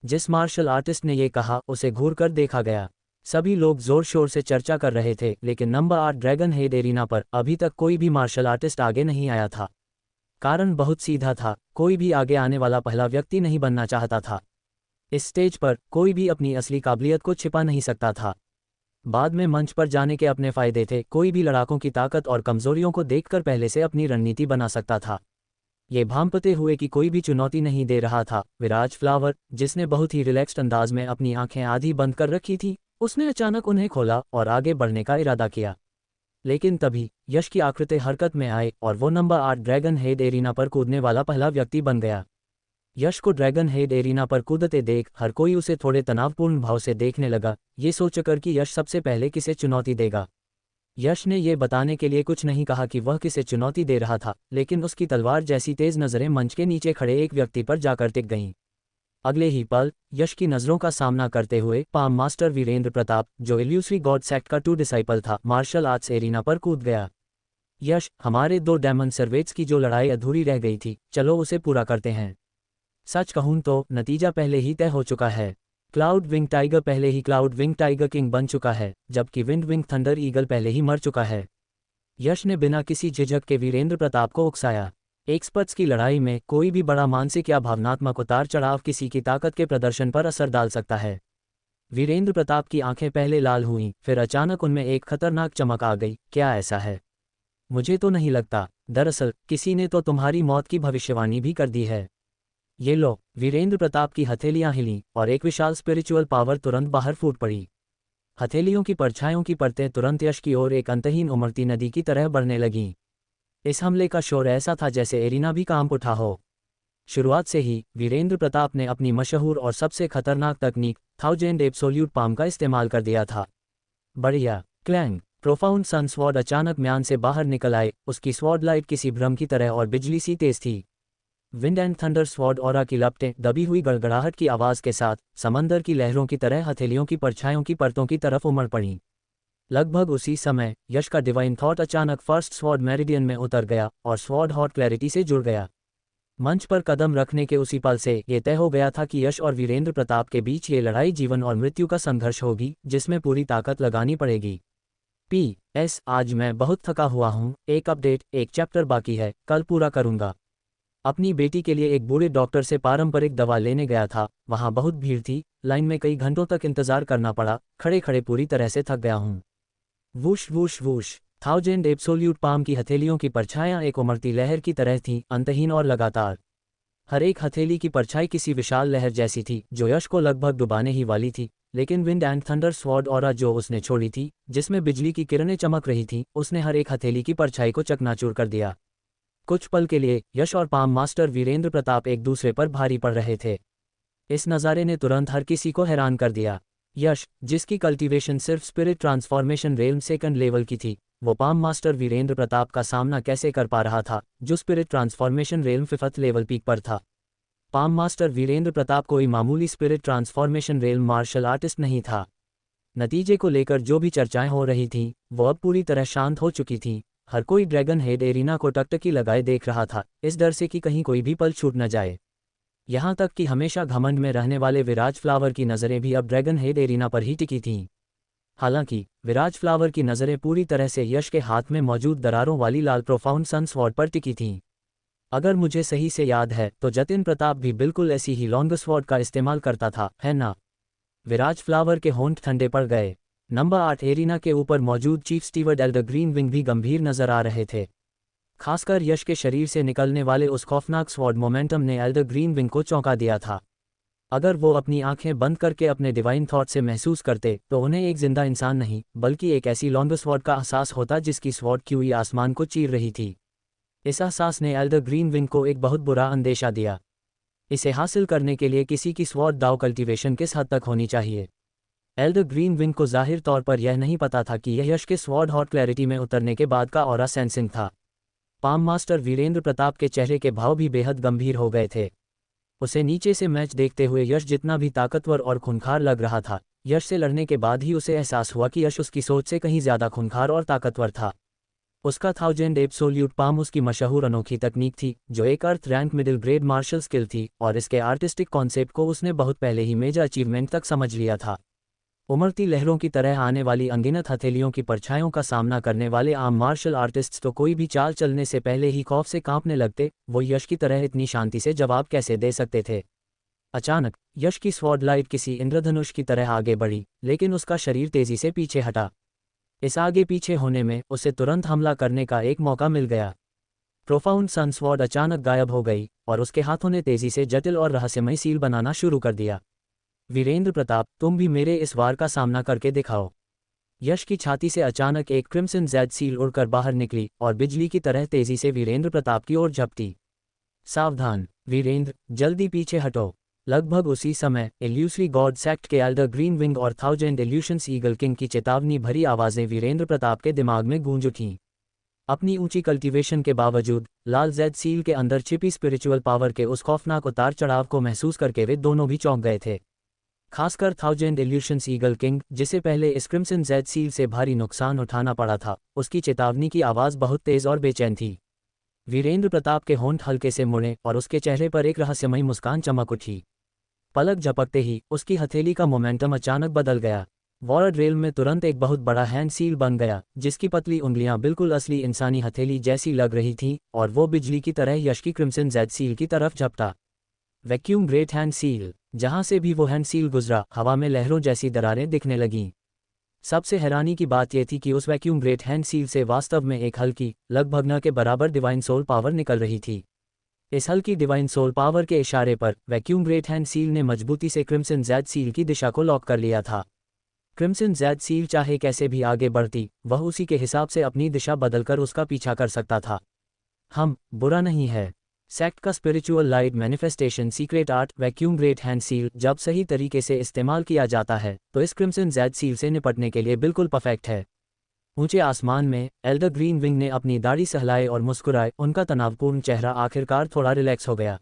[SPEAKER 1] जिस मार्शल आर्टिस्ट ने ये कहा उसे घूर कर देखा गया। सभी लोग जोर शोर से चर्चा कर रहे थे, लेकिन नंबर 8 ड्रैगन हेड एरिना पर अभी तक कोई भी मार्शल आर्टिस्ट आगे नहीं आया था। कारण बहुत सीधा था, कोई भी आगे आने वाला पहला व्यक्ति नहीं बनना चाहता था। इस स्टेज पर कोई भी अपनी असली काबिलियत को छिपा नहीं सकता था। बाद में मंच पर जाने के अपने फायदे थे, कोई भी लड़ाकों की ताकत और कमजोरियों को देखकर पहले से अपनी रणनीति बना सकता था। ये भांपते हुए कि कोई भी चुनौती नहीं दे रहा था, विराज फ्लावर, जिसने बहुत ही रिलैक्स्ड अंदाज में अपनी आंखें आधी बंद कर रखी थी, उसने अचानक उन्हें खोला और आगे बढ़ने का इरादा किया। लेकिन तभी यश की आकृति हरकत में आए और वो नंबर 8 ड्रैगन हेड एरिना पर कूदने वाला पहला व्यक्ति बन गया। यश को ड्रैगन हेड एरिना पर कूदते देख हर कोई उसे थोड़े तनावपूर्ण भाव से देखने लगा, ये सोचकर कि यश सबसे पहले किसे चुनौती देगा। यश ने ये बताने के लिए कुछ नहीं कहा कि वह किसे चुनौती दे रहा था, लेकिन उसकी तलवार जैसी तेज नज़रें मंच के नीचे खड़े एक व्यक्ति पर जाकर टिक गईं। अगले ही पल यश की नज़रों का सामना करते हुए पाम मास्टर वीरेंद्र प्रताप, जो इल्यूसरी गॉड सेक्ट का 2 डिसाइपल था, मार्शल आर्ट्स एरिना पर कूद गया। यश, हमारे 2 डेमन सर्वेट्स की जो लड़ाई अधूरी रह गई थी, चलो उसे पूरा करते हैं। सच कहूं तो नतीजा पहले ही तय हो चुका है। क्लाउड विंग टाइगर पहले ही क्लाउड विंग टाइगर किंग बन चुका है, जबकि विंड विंग थंडर ईगल पहले ही मर चुका है। यश ने बिना किसी झिझक के वीरेंद्र प्रताप को उकसाया। एक्सपर्ट्स की लड़ाई में कोई भी बड़ा मानसिक या भावनात्मक उतार चढ़ाव किसी की ताकत के प्रदर्शन पर असर डाल सकता है। वीरेंद्र प्रताप की आंखें पहले लाल हुईं, फिर अचानक उनमें एक खतरनाक चमक आ गई। क्या ऐसा है? मुझे तो नहीं लगता। दरअसल किसी ने तो तुम्हारी मौत की भविष्यवाणी भी कर दी है। ये लो। वीरेंद्र प्रताप की हथेलियां हिलीं और एक विशाल स्पिरिचुअल पावर तुरंत बाहर फूट पड़ी। हथेलियों की परछाइयों की परतें तुरंत यश की ओर एक अंतहीन उमड़ती नदी की तरह बढ़ने लगीं। इस हमले का शोर ऐसा था जैसे एरिना भी कांप उठा हो। शुरुआत से ही वीरेंद्र प्रताप ने अपनी मशहूर और सबसे खतरनाक तकनीक 1000 एब्सोल्यूट पाम का इस्तेमाल कर दिया था। बढ़िया। क्लैंग। प्रोफाउंड सन स्वॉर्ड अचानक म्यान से बाहर निकल आए, उसकी स्वॉर्ड लाइट किसी भ्रम की तरह और बिजली सी तेज थी। Wind and thunder sword aura की लपटें दबी हुई गड़गड़ाहट की आवाज़ के साथ समंदर की लहरों की तरह हथेलियों की परछाइयों की परतों की तरफ उमड़ पड़ीं। लगभग उसी समय यश का डिवाइन थॉट अचानक फर्स्ट स्वॉर्ड मेरिडियन में उतर गया और स्वॉर्ड हॉट क्लैरिटी से जुड़ गया। मंच पर कदम रखने के उसी पल से ये तय हो गया था कि यश और वीरेंद्र प्रताप के बीच ये लड़ाई जीवन और मृत्यु का संघर्ष होगी, जिसमें पूरी ताकत लगानी पड़ेगी। PS, आज मैं बहुत थका हुआ हूँ। एक अपडेट, एक चैप्टर बाकी है, कल पूरा करूँगा। अपनी बेटी के लिए एक बूढ़े डॉक्टर से पारंपरिक दवा लेने गया था। वहाँ बहुत भीड़ थी, लाइन में कई घंटों तक इंतजार करना पड़ा, खड़े खड़े पूरी तरह से थक गया हूँ। Whoosh whoosh whoosh. 1000 absolute palm की हथेलियों की परछाइयाँ एक उमड़ती लहर की तरह थीं, अंतहीन और लगातार। हर एक हथेली की परछाई किसी विशाल लहर जैसी थी, जो यश को लगभग डुबाने ही वाली थी। लेकिन wind and thunder sword aura जो उसने छोड़ी थी, जिसमें बिजली की किरणें चमक रही थीं, उसने हर एक हथेली की परछाई को चकनाचूर कर दिया। कुछ पल के लिए यश और पाम मास्टर वीरेंद्र प्रताप एक दूसरे पर भारी पड़ रहे थे। इस नज़ारे ने तुरंत हर किसी को हैरान कर दिया। यश, जिसकी कल्टीवेशन सिर्फ spirit transformation realm second level की थी, वो पाम मास्टर वीरेंद्र प्रताप का सामना कैसे कर पा रहा था, जो spirit transformation realm 5th level peak पर था। पाम मास्टर वीरेंद्र प्रताप कोई मामूली spirit transformation realm martial artist नहीं था। नतीजे को लेकर जो भी चर्चाएं हो रही थीं, वो अब पूरी तरह शांत हो चुकी थीं। हर कोई ड्रैगन हेड एरिना को टकटकी लगाए देख रहा था, इस डर से कि कहीं कोई भी पल छूट न जाए। यहाँ तक कि हमेशा घमंड में रहने वाले विराज फ्लावर की नज़रें भी अब ड्रैगन हेड एरिना पर ही टिकी थीं। हालांकि विराज फ्लावर की नज़रें पूरी तरह से यश के हाथ में मौजूद दरारों वाली लाल प्रोफाउंड सन स्वॉर्ड पर टिकी थीं। अगर मुझे सही से याद है तो जतिन प्रताप भी बिल्कुल ऐसी ही लॉन्ग स्वॉर्ड का इस्तेमाल करता था, है ना? विराज फ्लावर के होंठ ठंडे पड़ गए। नंबर 8 एरिना के ऊपर मौजूद chief steward Elder green wing भी गंभीर नजर आ रहे थे। खासकर यश के शरीर से निकलने वाले उस खौफनाक स्वॉर्ड मोमेंटम ने एल्डर ग्रीन विंग को चौंका दिया था। अगर वो अपनी आंखें बंद करके अपने डिवाइन थॉट से महसूस करते तो उन्हें एक जिंदा इंसान नहीं बल्कि एक ऐसी लॉन्ग स्वॉर्ड का एहसास होता जिसकी स्वॉर्ड क्यूई आसमान को चीर रही थी। इस एहसास ने एल्डर ग्रीन विंग को एक बहुत बुरा अंदेशा दिया। इसे हासिल करने के लिए किसी की स्वॉर्ड दाव कल्टीवेशन किस हद तक होनी चाहिए। एल्डर ग्रीन विंग को जाहिर तौर पर यह नहीं पता था कि यह यश के स्वॉर्ड हॉट क्लैरिटी में उतरने के बाद का ऑरा सेंसिंग था। पाम मास्टर वीरेंद्र प्रताप के चेहरे के भाव भी बेहद गंभीर हो गए थे। उसे नीचे से मैच देखते हुए यश जितना भी ताकतवर और खूंखार लग रहा था, यश से लड़ने के बाद ही उसे एहसास हुआ कि यश उसकी सोच से कहीं ज्यादा खूंखार और ताकतवर था। उसका 1000 एब्सोल्यूट पाम उसकी मशहूर अनोखी तकनीक थी, जो एक earth rank middle grade martial skill थी, और इसके आर्टिस्टिक कॉन्सेप्ट को उसने बहुत पहले ही मेजर अचीवमेंट तक समझ लिया था। उमड़ती लहरों की तरह आने वाली अनगिनत हथेलियों की परछाइयों का सामना करने वाले आम मार्शल आर्टिस्ट्स तो कोई भी चाल चलने से पहले ही खौफ से कांपने लगते, वो यश की तरह इतनी शांति से जवाब कैसे दे सकते थे। अचानक यश की स्वॉर्ड लाइट किसी इंद्रधनुष की तरह आगे बढ़ी, लेकिन उसका शरीर तेजी से पीछे हटा। इस आगे पीछे होने में उसे तुरंत हमला करने का एक मौका मिल गया। प्रोफाउंड सन स्वॉर्ड अचानक गायब हो गई और उसके हाथों ने तेजी से जटिल और रहस्यमय सील बनाना शुरू कर दिया। वीरेंद्र प्रताप, तुम भी मेरे इस वार का सामना करके दिखाओ। यश की छाती से अचानक एक क्रिम्सन जेड सील उड़कर बाहर निकली और बिजली की तरह तेजी से वीरेंद्र प्रताप की ओर झपटी। सावधान वीरेंद्र, जल्दी पीछे हटो। लगभग उसी समय इल्यूसरी गॉड सेक्ट के एल्डर ग्रीन विंग और 1000 इल्यूशंस ईगल किंग की चेतावनी भरी आवाजें वीरेंद्र प्रताप के दिमाग में गूंज उठीं। अपनी ऊंची कल्टीवेशन के बावजूद लाल जेड सील के अंदर छिपी स्पिरिचुअल पावर के उस खौफनाक उतार चढ़ाव को महसूस करके वे दोनों भी चौंक गए थे। खासकर 1000 इल्यूशंस ईगल किंग, जिसे पहले इस क्रिम्सन जेड सील से भारी नुकसान उठाना पड़ा था, उसकी चेतावनी की आवाज़ बहुत तेज और बेचैन थी। वीरेंद्र प्रताप के होंठ हल्के से मुड़े और उसके चेहरे पर एक रहस्यमयी मुस्कान चमक उठी। पलक झपकते ही उसकी हथेली का मोमेंटम अचानक बदल गया। वॉर्ड रेल में तुरंत एक बहुत बड़ा हैंड सील बन गया, जिसकी पतली उंगलियां बिल्कुल असली इंसानी हथेली जैसी लग रही थीं, और वो बिजली की तरह यश की क्रिम्सन जेड सील की तरफ झपटा। Vacuum great hand seal. जहां से भी वो हैंड सील गुजरा, हवा में लहरों जैसी दरारें दिखने लगीं। सबसे हैरानी की बात यह थी कि उस वैक्यूम ग्रेट हैंड सील से वास्तव में एक हल्की, लगभग न के बराबर डिवाइन सोल पावर निकल रही थी। इस हल्की डिवाइन सोल पावर के इशारे पर वैक्यूम ग्रेट हैंड सील ने मजबूती से क्रिम्सन जेड सील की दिशा को लॉक कर लिया था। क्रिम्सन जेड सील चाहे कैसे भी आगे बढ़ती, वह उसी के हिसाब से अपनी दिशा बदलकर उसका पीछा कर सकता था। बुरा नहीं है। सेक्ट का spiritual light manifestation secret art vacuum great hand seal जब सही तरीके से इस्तेमाल किया जाता है तो इस क्रिम्सन जेड सील से निपटने के लिए बिल्कुल परफेक्ट है। ऊंचे आसमान में एल्डर ग्रीन विंग ने अपनी दाढ़ी सहलाए और मुस्कुराए, उनका तनावपूर्ण चेहरा आखिरकार थोड़ा रिलैक्स हो गया।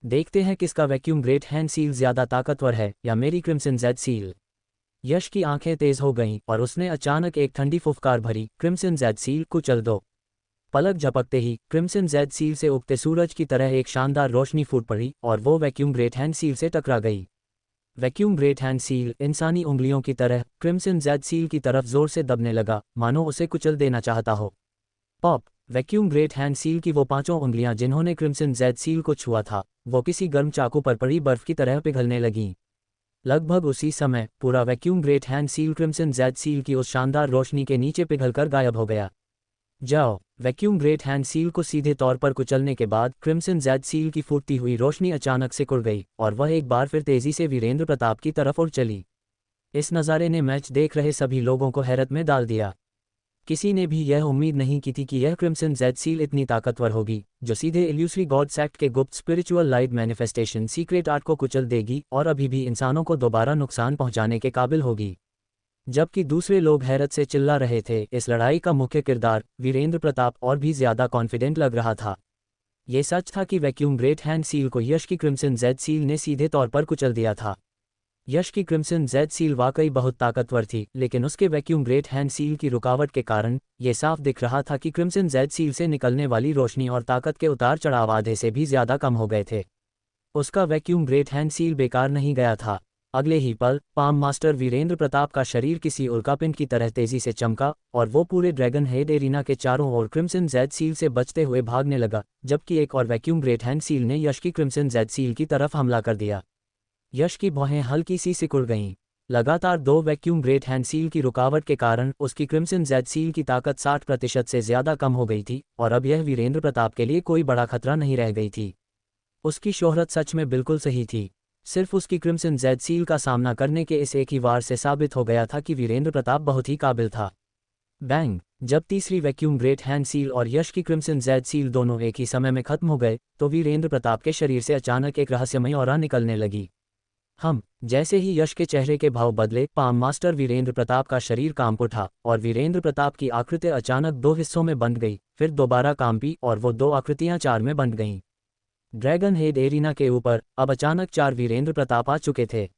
[SPEAKER 1] देखते हैं किसका वैक्यूम ग्रेट हैंड सील ज्यादा ताकतवर है, या मेरी क्रिम्सन जेड सील। यश की आंखें तेज हो गईं और उसने अचानक एक ठंडी फुफकार भरी, क्रिम्सन जेड सील कुचल दो। पलक झपकते ही क्रिम्सन जेड सील से उगते सूरज की तरह एक शानदार रोशनी फूट पड़ी और वो वैक्यूम ग्रेट हैंड सील से टकरा गई। वैक्यूम ग्रेट हैंड सील इंसानी उंगलियों की तरह क्रिम्सन जेड सील की तरफ जोर से दबने लगा, मानो उसे कुचल देना चाहता हो। Pop! Vacuum great hand seal की वो 5 उंगलियां जिन्होंने क्रिम्सन जेड सील को छुआ था, वो किसी गर्म चाकू पर पड़ी बर्फ की तरह पिघलने लगीं। लगभग उसी समय पूरा vacuum great hand seal crimson Z seal की उस शानदार रोशनी के नीचे पिघलकर गायब हो गया। जाओ! वैक्यूम ग्रेट हैंड सील को सीधे तौर पर कुचलने के बाद क्रिम्सन जेड सील की फूटती हुई रोशनी अचानक से कुड़ गई और वह एक बार फिर तेजी से वीरेंद्र प्रताप की तरफ उड़ चली। इस नज़ारे ने मैच देख रहे सभी लोगों को हैरत में डाल दिया। किसी ने भी यह उम्मीद नहीं की थी कि यह क्रिम्सन जेड सील इतनी ताकतवर होगी जो सीधे इल्यूसरी गॉड सेक्ट के गुप्त spiritual light manifestation secret art को कुचल देगी और अभी भी इंसानों को दोबारा नुकसान पहुंचाने के काबिल होगी। जबकि दूसरे लोग हैरत से चिल्ला रहे थे, इस लड़ाई का मुख्य किरदार वीरेंद्र प्रताप और भी ज्यादा कॉन्फिडेंट लग रहा था। ये सच था कि वैक्यूम ग्रेट हैंड सील को यश की क्रिम्सन जेड सील ने सीधे तौर पर कुचल दिया था। यश की क्रिम्सन जेड सील वाकई बहुत ताकतवर थी, लेकिन उसके वैक्यूम ग्रेट हैंड सील की रुकावट के कारण ये साफ दिख रहा था कि क्रिम्सन जेड सील से निकलने वाली रोशनी और ताकत के उतार चढ़ाव आधे से भी ज्यादा कम हो गए थे। उसका वैक्यूम ग्रेट हैंड सील बेकार नहीं गया था। अगले ही पल पाम मास्टर वीरेंद्र प्रताप का शरीर किसी उल्कापिंड की तरह तेजी से चमका और वो पूरे ड्रैगन हेड एरिना के चारों ओर क्रिम्सन जेड सील से बचते हुए भागने लगा, जबकि एक और वैक्यूम ग्रेट हैंड सील ने यश की क्रिम्सन जेड सील की तरफ हमला कर दिया। यश की भौहें हल्की सी सिकुड़ गईं। लगातार 2 वैक्यूम ग्रेट हैंड सील की रुकावट के कारण उसकी क्रिम्सन जेड सील की ताकत 60% से ज्यादा कम हो गई थी और अब यह वीरेंद्र प्रताप के लिए कोई बड़ा खतरा नहीं रह गई थी। उसकी शोहरत सच में बिल्कुल सही थी। सिर्फ उसकी क्रिम्सन जेड सील का सामना करने के इस एक ही वार से साबित हो गया था कि वीरेंद्र प्रताप बहुत ही काबिल था। बैंग! जब तीसरी वैक्यूम ग्रेट हैंड सील और यश की क्रिम्सन जेड सील दोनों एक ही समय में खत्म हो गए तो वीरेंद्र प्रताप के शरीर से अचानक एक रहस्यमय ऑरा निकलने लगी। जैसे ही यश के चेहरे के भाव बदले, पाम मास्टर वीरेंद्र प्रताप का शरीर कांप उठा और वीरेंद्र प्रताप की आकृति अचानक 2 हिस्सों में बंट गई, फिर दोबारा कांपी और वो 2 आकृतियां 4 में बंट गईं। ड्रैगन हेड एरिना के ऊपर अब अचानक 4 वीरेंद्र प्रताप आ चुके थे।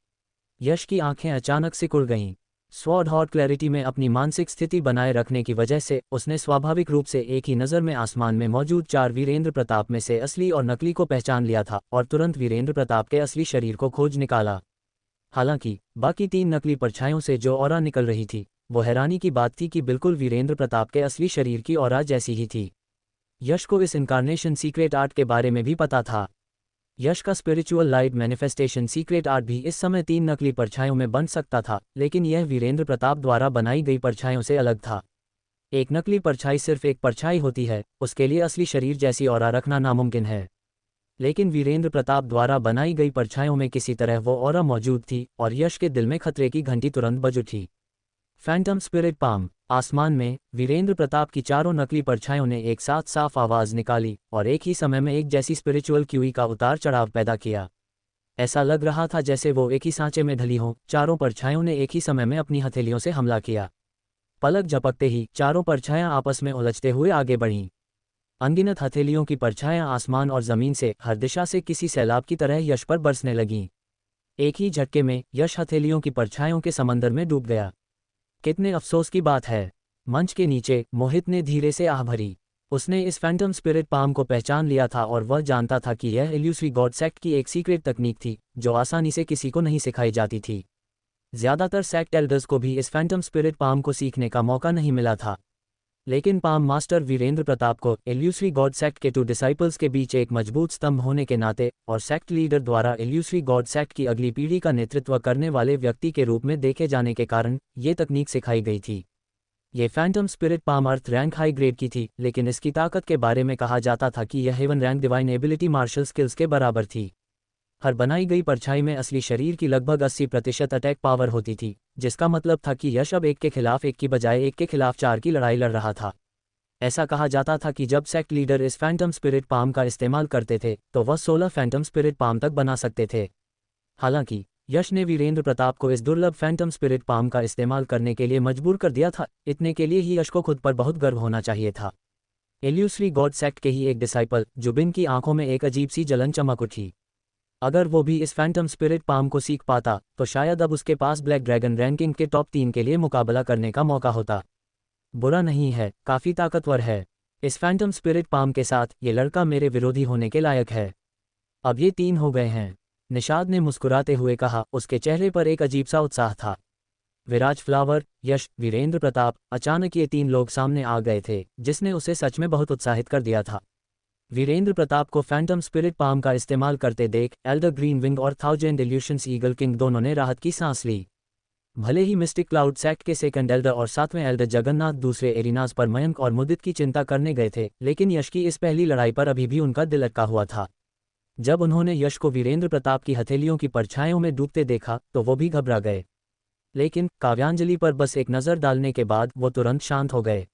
[SPEAKER 1] यश की आंखें अचानक सिकुड़ गईं। स्वॉर्ड हॉट क्लैरिटी में अपनी मानसिक स्थिति बनाए रखने की वजह से उसने स्वाभाविक रूप से एक ही नज़र में आसमान में मौजूद 4 वीरेंद्र प्रताप में से असली और नकली को पहचान लिया था और तुरंत वीरेंद्र प्रताप के असली शरीर को खोज निकाला। हालांकि बाकी 3 नकली परछाइयों से जो ऑरा निकल रही थी, वो हैरानी की बात थी कि बिल्कुल वीरेंद्र प्रताप के असली शरीर की ऑरा जैसी ही थी। यश को इस इनकारनेशन सीक्रेट आर्ट के बारे में भी पता था। यश का spiritual light manifestation secret art भी इस समय 3 नकली परछाइयों में बन सकता था, लेकिन यह वीरेंद्र प्रताप द्वारा बनाई गई परछाइयों से अलग था। एक नकली परछाई सिर्फ एक परछाई होती है, उसके लिए असली शरीर जैसी ऑरा रखना नामुमकिन है। लेकिन वीरेंद्र प्रताप द्वारा बनाई गई परछाइयों में किसी तरह वो ऑरा मौजूद थी और यश के दिल में खतरे की घंटी तुरंत बज उठी। Phantom spirit palm! आसमान में वीरेंद्र प्रताप की 4 नकली परछाइयों ने एक साथ साफ आवाज निकाली और एक ही समय में एक जैसी स्पिरिचुअल क्यूई का उतार चढ़ाव पैदा किया। ऐसा लग रहा था जैसे वो एक ही सांचे में ढली हों। 4 परछाइयों ने एक ही समय में अपनी हथेलियों से हमला किया। पलक झपकते ही 4 परछाइयां आपस में उलझते हुए आगे बढ़ीं। अनगिनत हथेलियों की परछाइयां आसमान और जमीन से हर दिशा से किसी सैलाब की तरह यश पर बरसने लगीं। एक ही झटके में यश हथेलियों की परछाइयों के समंदर में डूब गया। कितने अफसोस की बात है। मंच के नीचे मोहित ने धीरे से आह भरी। उसने इस फैंटम स्पिरिट पाम को पहचान लिया था और वह जानता था कि यह इल्यूसरी गॉड सेक्ट की एक सीक्रेट तकनीक थी जो आसानी से किसी को नहीं सिखाई जाती थी। ज्यादातर सेक्ट एल्डर्स को भी इस फैंटम स्पिरिट पाम को सीखने का मौका नहीं मिला था, लेकिन पाम मास्टर वीरेंद्र प्रताप को इल्यूसरी गॉड सेक्ट के 2 डिसाइपल्स के बीच एक मजबूत स्तंभ होने के नाते और सेक्ट लीडर द्वारा इल्यूसरी गॉड सेक्ट की अगली पीढ़ी का नेतृत्व करने वाले व्यक्ति के रूप में देखे जाने के कारण ये तकनीक सिखाई गई थी। ये फैंटम स्पिरिट पाम अर्थ रैंक हाई ग्रेड की थी, लेकिन इसकी ताकत के बारे में कहा जाता था कि यह heaven rank divine ability martial skills के बराबर थी। हर बनाई गई परछाई में असली शरीर की लगभग 80% अटैक पावर होती थी, जिसका मतलब था कि यश अब 1 के खिलाफ 1 की बजाय 1 के खिलाफ 4 की लड़ाई लड़ रहा था। ऐसा कहा जाता था कि जब सेक्ट लीडर इस फैंटम स्पिरिट पाम का इस्तेमाल करते थे तो वह 16 फैंटम स्पिरिट पाम तक बना सकते थे। हालांकि यश ने वीरेंद्र प्रताप को इस दुर्लभ फैंटम स्पिरिट पाम का इस्तेमाल करने के लिए मजबूर कर दिया था। इतने के लिए ही यश को खुद पर बहुत गर्व होना चाहिए था। इल्यूसरी गॉड सेक्ट के ही एक डिसाइपल जुबिन की आंखों में एक अजीब सी जलन चमक उठी। अगर वो भी इस फैंटम स्पिरिट पाम को सीख पाता तो शायद अब उसके पास ब्लैक ड्रैगन रैंकिंग के टॉप 3 के लिए मुकाबला करने का मौका होता। बुरा नहीं है, काफी ताकतवर है। इस फैंटम स्पिरिट पाम के साथ ये लड़का मेरे विरोधी होने के लायक है। अब ये 3 हो गए हैं, निषाद ने मुस्कुराते हुए कहा। उसके चेहरे पर एक अजीब सा उत्साह था। विराज फ्लावर, यश, वीरेंद्र प्रताप, अचानक ये 3 लोग सामने आ गए थे जिसने उसे सच में बहुत उत्साहित कर दिया था। वीरेंद्र प्रताप को फैंटम स्पिरिट पाम का इस्तेमाल करते देख एल्डर ग्रीन विंग और 1000 इल्यूशंस ईगल किंग दोनों ने राहत की सांस ली। भले ही मिस्टिक क्लाउड सेक्ट के 2nd एल्डर और 7वें एल्डर जगन्नाथ दूसरे एरिनाज पर मयंक और मुदित की चिंता करने गए थे, लेकिन यश की इस पहली लड़ाई पर अभी भी उनका दिल अटका हुआ था। जब उन्होंने यश को वीरेंद्र प्रताप की हथेलियों की परछाइयों में डूबते देखा तो वो भी घबरा गए, लेकिन काव्यांजलि पर बस एक नज़र डालने के बाद वो तुरंत शांत हो गए।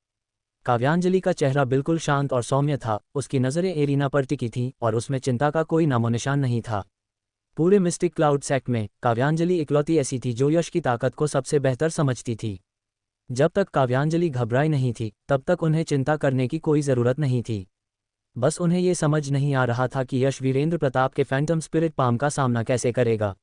[SPEAKER 1] काव्यांजलि का चेहरा बिल्कुल शांत और सौम्य था, उसकी नज़रें एरिना पर टिकी थीं और उसमें चिंता का कोई नामोनिशान नहीं था। पूरे मिस्टिक क्लाउड सेक्ट में काव्यांजलि इकलौती ऐसी थी जो यश की ताकत को सबसे बेहतर समझती थी। जब तक काव्यांजलि घबराई नहीं थी तब तक उन्हें चिंता करने की कोई ज़रूरत नहीं थी। बस उन्हें ये समझ नहीं आ रहा था कि यश वीरेंद्र प्रताप के फैंटम स्पिरिट पाम का सामना कैसे करेगा।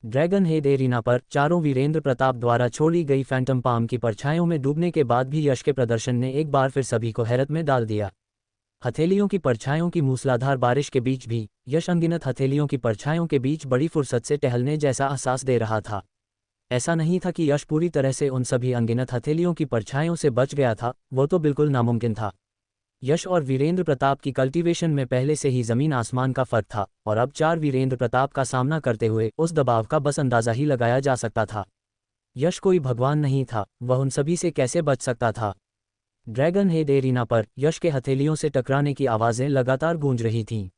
[SPEAKER 1] ड्रैगन हेड एरिना पर चारों वीरेंद्र प्रताप द्वारा छोड़ी गई फैंटम पाम की परछाइयों में डूबने के बाद भी यश के प्रदर्शन ने एक बार फिर सभी को हैरत में डाल दिया। हथेलियों की परछाइयों की मूसलाधार बारिश के बीच भी यश अनगिनत हथेलियों की परछाइयों के बीच बड़ी फुर्सत से टहलने जैसा एहसास दे रहा था। ऐसा नहीं था कि यश पूरी तरह से उन सभी अनगिनत हथेलियों की परछाइयों से बच गया था, वो तो बिल्कुल नामुमकिन था। यश और वीरेंद्र प्रताप की कल्टीवेशन में पहले से ही जमीन आसमान का फर्क था और अब 4 वीरेंद्र प्रताप का सामना करते हुए उस दबाव का बस अंदाजा ही लगाया जा सकता था। यश कोई भगवान नहीं था, वह उन सभी से कैसे बच सकता था। ड्रैगन हेड एरिना पर यश के हथेलियों से टकराने की आवाज़ें लगातार गूंज रही थीं।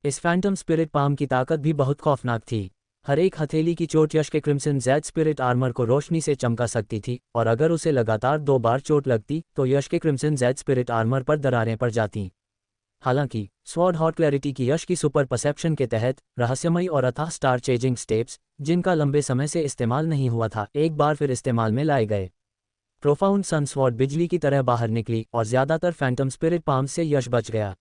[SPEAKER 1] इस फैंटम स्पिरिट पाम की ताकत भी बहुत खौफनाक थी। हर एक हथेली की चोट यश के क्रिम्सन ज़ेड स्पिरिट आर्मर को रोशनी से चमका सकती थी और अगर उसे लगातार 2 बार चोट लगती तो यश के क्रिम्सन ज़ेड स्पिरिट आर्मर पर दरारें पड़ जातीं। हालांकि स्वॉर्ड हॉट क्लैरिटी की यश की सुपर परसेप्शन के तहत रहस्यमयी और अथाह स्टार चेजिंग स्टेप्स, जिनका लंबे समय से इस्तेमाल नहीं हुआ था, एक बार फिर इस्तेमाल में लाए गए। प्रोफाउंड सन स्वॉर्ड बिजली की तरह बाहर निकली और ज़्यादातर फैंटम स्पिरिट पाम से यश बच गया।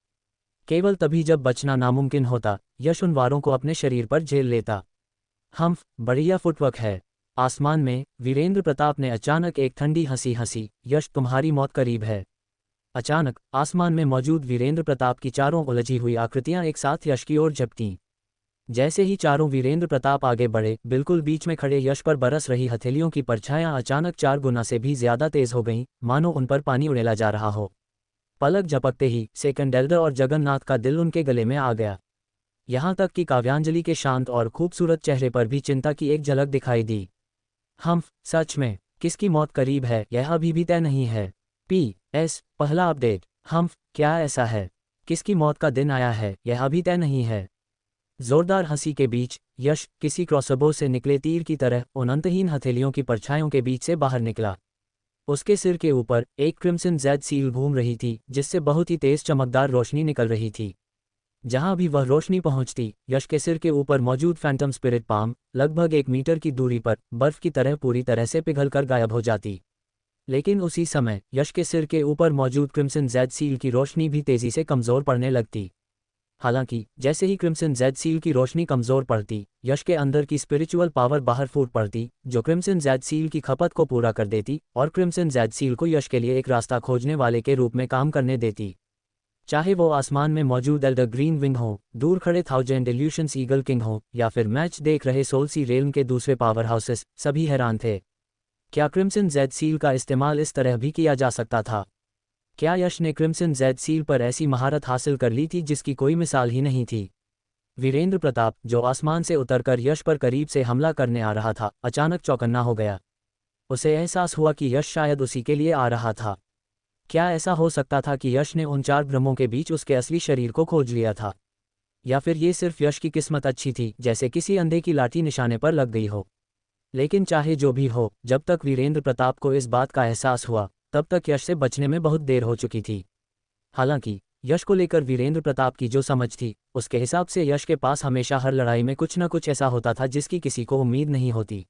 [SPEAKER 1] केवल तभी जब बचना नामुमकिन होता, यश उन वारों को अपने शरीर पर झेल लेता। बढ़िया फुटवर्क है। आसमान में वीरेंद्र प्रताप ने अचानक एक ठंडी हंसी हंसी, यश तुम्हारी मौत करीब है। अचानक आसमान में मौजूद वीरेंद्र प्रताप की चारों उलझी हुई आकृतियां एक साथ यश की ओर झपकीं। जैसे ही चारों वीरेंद्र प्रताप आगे बढ़े, बिल्कुल बीच में खड़े यश पर बरस रही हथेलियों की परछायां अचानक 4 गुना से भी ज्यादा तेज हो गईं, मानो उन पर पानी उड़ेला जा रहा हो। पलक झपकते ही सेकंड एल्डर और जगन्नाथ का दिल उनके गले में आ गया। यहाँ तक कि काव्यांजलि के शांत और खूबसूरत चेहरे पर भी चिंता की एक झलक दिखाई दी। सच में किसकी मौत करीब है यह अभी भी तय नहीं है। PS पहला अपडेट। क्या ऐसा है? किसकी मौत का दिन आया है यह अभी तय नहीं है। जोरदार हंसी के बीच यश किसी क्रॉसबो से निकले तीर की तरह उन अंतहीन हथेलियों की परछाइयों के बीच से बाहर निकला। उसके सिर के ऊपर एक क्रिम्सन ज़ेड सील घूम रही थी जिससे बहुत ही तेज चमकदार रोशनी निकल रही थी। जहां भी वह रोशनी पहुंचती, यश के सिर के ऊपर मौजूद फैंटम स्पिरिट पाम लगभग 1 मीटर की दूरी पर बर्फ की तरह पूरी तरह से पिघलकर गायब हो जाती। लेकिन उसी समय यश के सिर के ऊपर मौजूद क्रिम्सन ज़ेड सील की रोशनी भी तेजी से कमज़ोर पड़ने लगती। हालांकि जैसे ही क्रिम्सन ज़ेड सील की रोशनी कमज़ोर पड़ती, यश के अंदर की स्पिरिचुअल पावर बाहर फूट पड़ती, जो क्रिम्सन ज़ेड सील की खपत को पूरा कर देती और क्रिम्सन ज़ेड सील को यश के लिए एक रास्ता खोजने वाले के रूप में काम करने देती। चाहे वो आसमान में मौजूद एल्डर ग्रीन विंग हो, दूर खड़े थाउजेंड इल्यूशंस ईगल किंग हो, या फिर मैच देख रहे सोलसी रेल्म के दूसरे पावर हाउसेस, सभी हैरान थे। क्या क्रिम्सन ज़ेड सील का इस्तेमाल इस तरह भी किया जा सकता था? क्या यश ने क्रिम्सन ज़ेड सील पर ऐसी महारत हासिल कर ली थी जिसकी कोई मिसाल ही नहीं थी? वीरेंद्र प्रताप, जो आसमान से उतरकर यश पर करीब से हमला करने आ रहा था, अचानक चौकन्ना हो गया। उसे एहसास हुआ कि यश शायद उसी के लिए आ रहा था। क्या ऐसा हो सकता था कि यश ने उन 4 भ्रमों के बीच उसके असली शरीर को खोज लिया था? या फिर ये सिर्फ यश की किस्मत अच्छी थी, जैसे किसी अंधे की लाठी निशाने पर लग गई हो? लेकिन चाहे जो भी हो, जब तक वीरेंद्र प्रताप को इस बात का एहसास हुआ, तब तक यश से बचने में बहुत देर हो चुकी थी। हालांकि यश को लेकर वीरेंद्र प्रताप की जो समझ थी, उसके हिसाब से यश के पास हमेशा हर लड़ाई में कुछ न कुछ ऐसा होता था जिसकी किसी को उम्मीद नहीं होती।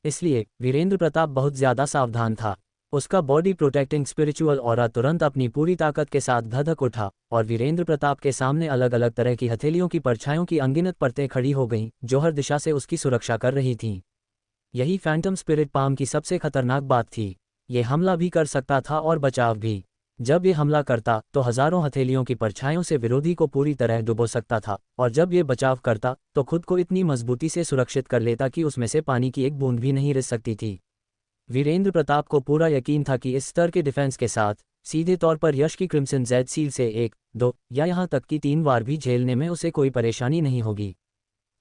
[SPEAKER 1] इसलिए वीरेंद्र प्रताप बहुत ज़्यादा सावधान था। उसका बॉडी प्रोटेक्टिंग स्पिरिचुअल ऑरा तुरंत अपनी पूरी ताकत के साथ धधक उठा और वीरेंद्र प्रताप के सामने अलग अलग तरह की हथेलियों की परछाइयों की अनगिनत परतें खड़ी हो गईं, जो हर दिशा से उसकी सुरक्षा कर रही थीं। यही फैंटम स्पिरिट पाम की सबसे खतरनाक बात थी। ये हमला भी कर सकता था और बचाव भी। जब ये हमला करता तो हजारों हथेलियों की परछाइयों से विरोधी को पूरी तरह डुबो सकता था, और जब ये बचाव करता तो खुद को इतनी मजबूती से सुरक्षित कर लेता कि उसमें से पानी की एक बूंद भी नहीं रिस सकती थी। वीरेंद्र प्रताप को पूरा यकीन था कि इस स्तर के डिफेंस के साथ सीधे तौर पर यश की क्रिम्सन ज़ेड सील से 1, 2 या यहाँ तक कि 3 बार भी झेलने में उसे कोई परेशानी नहीं होगी।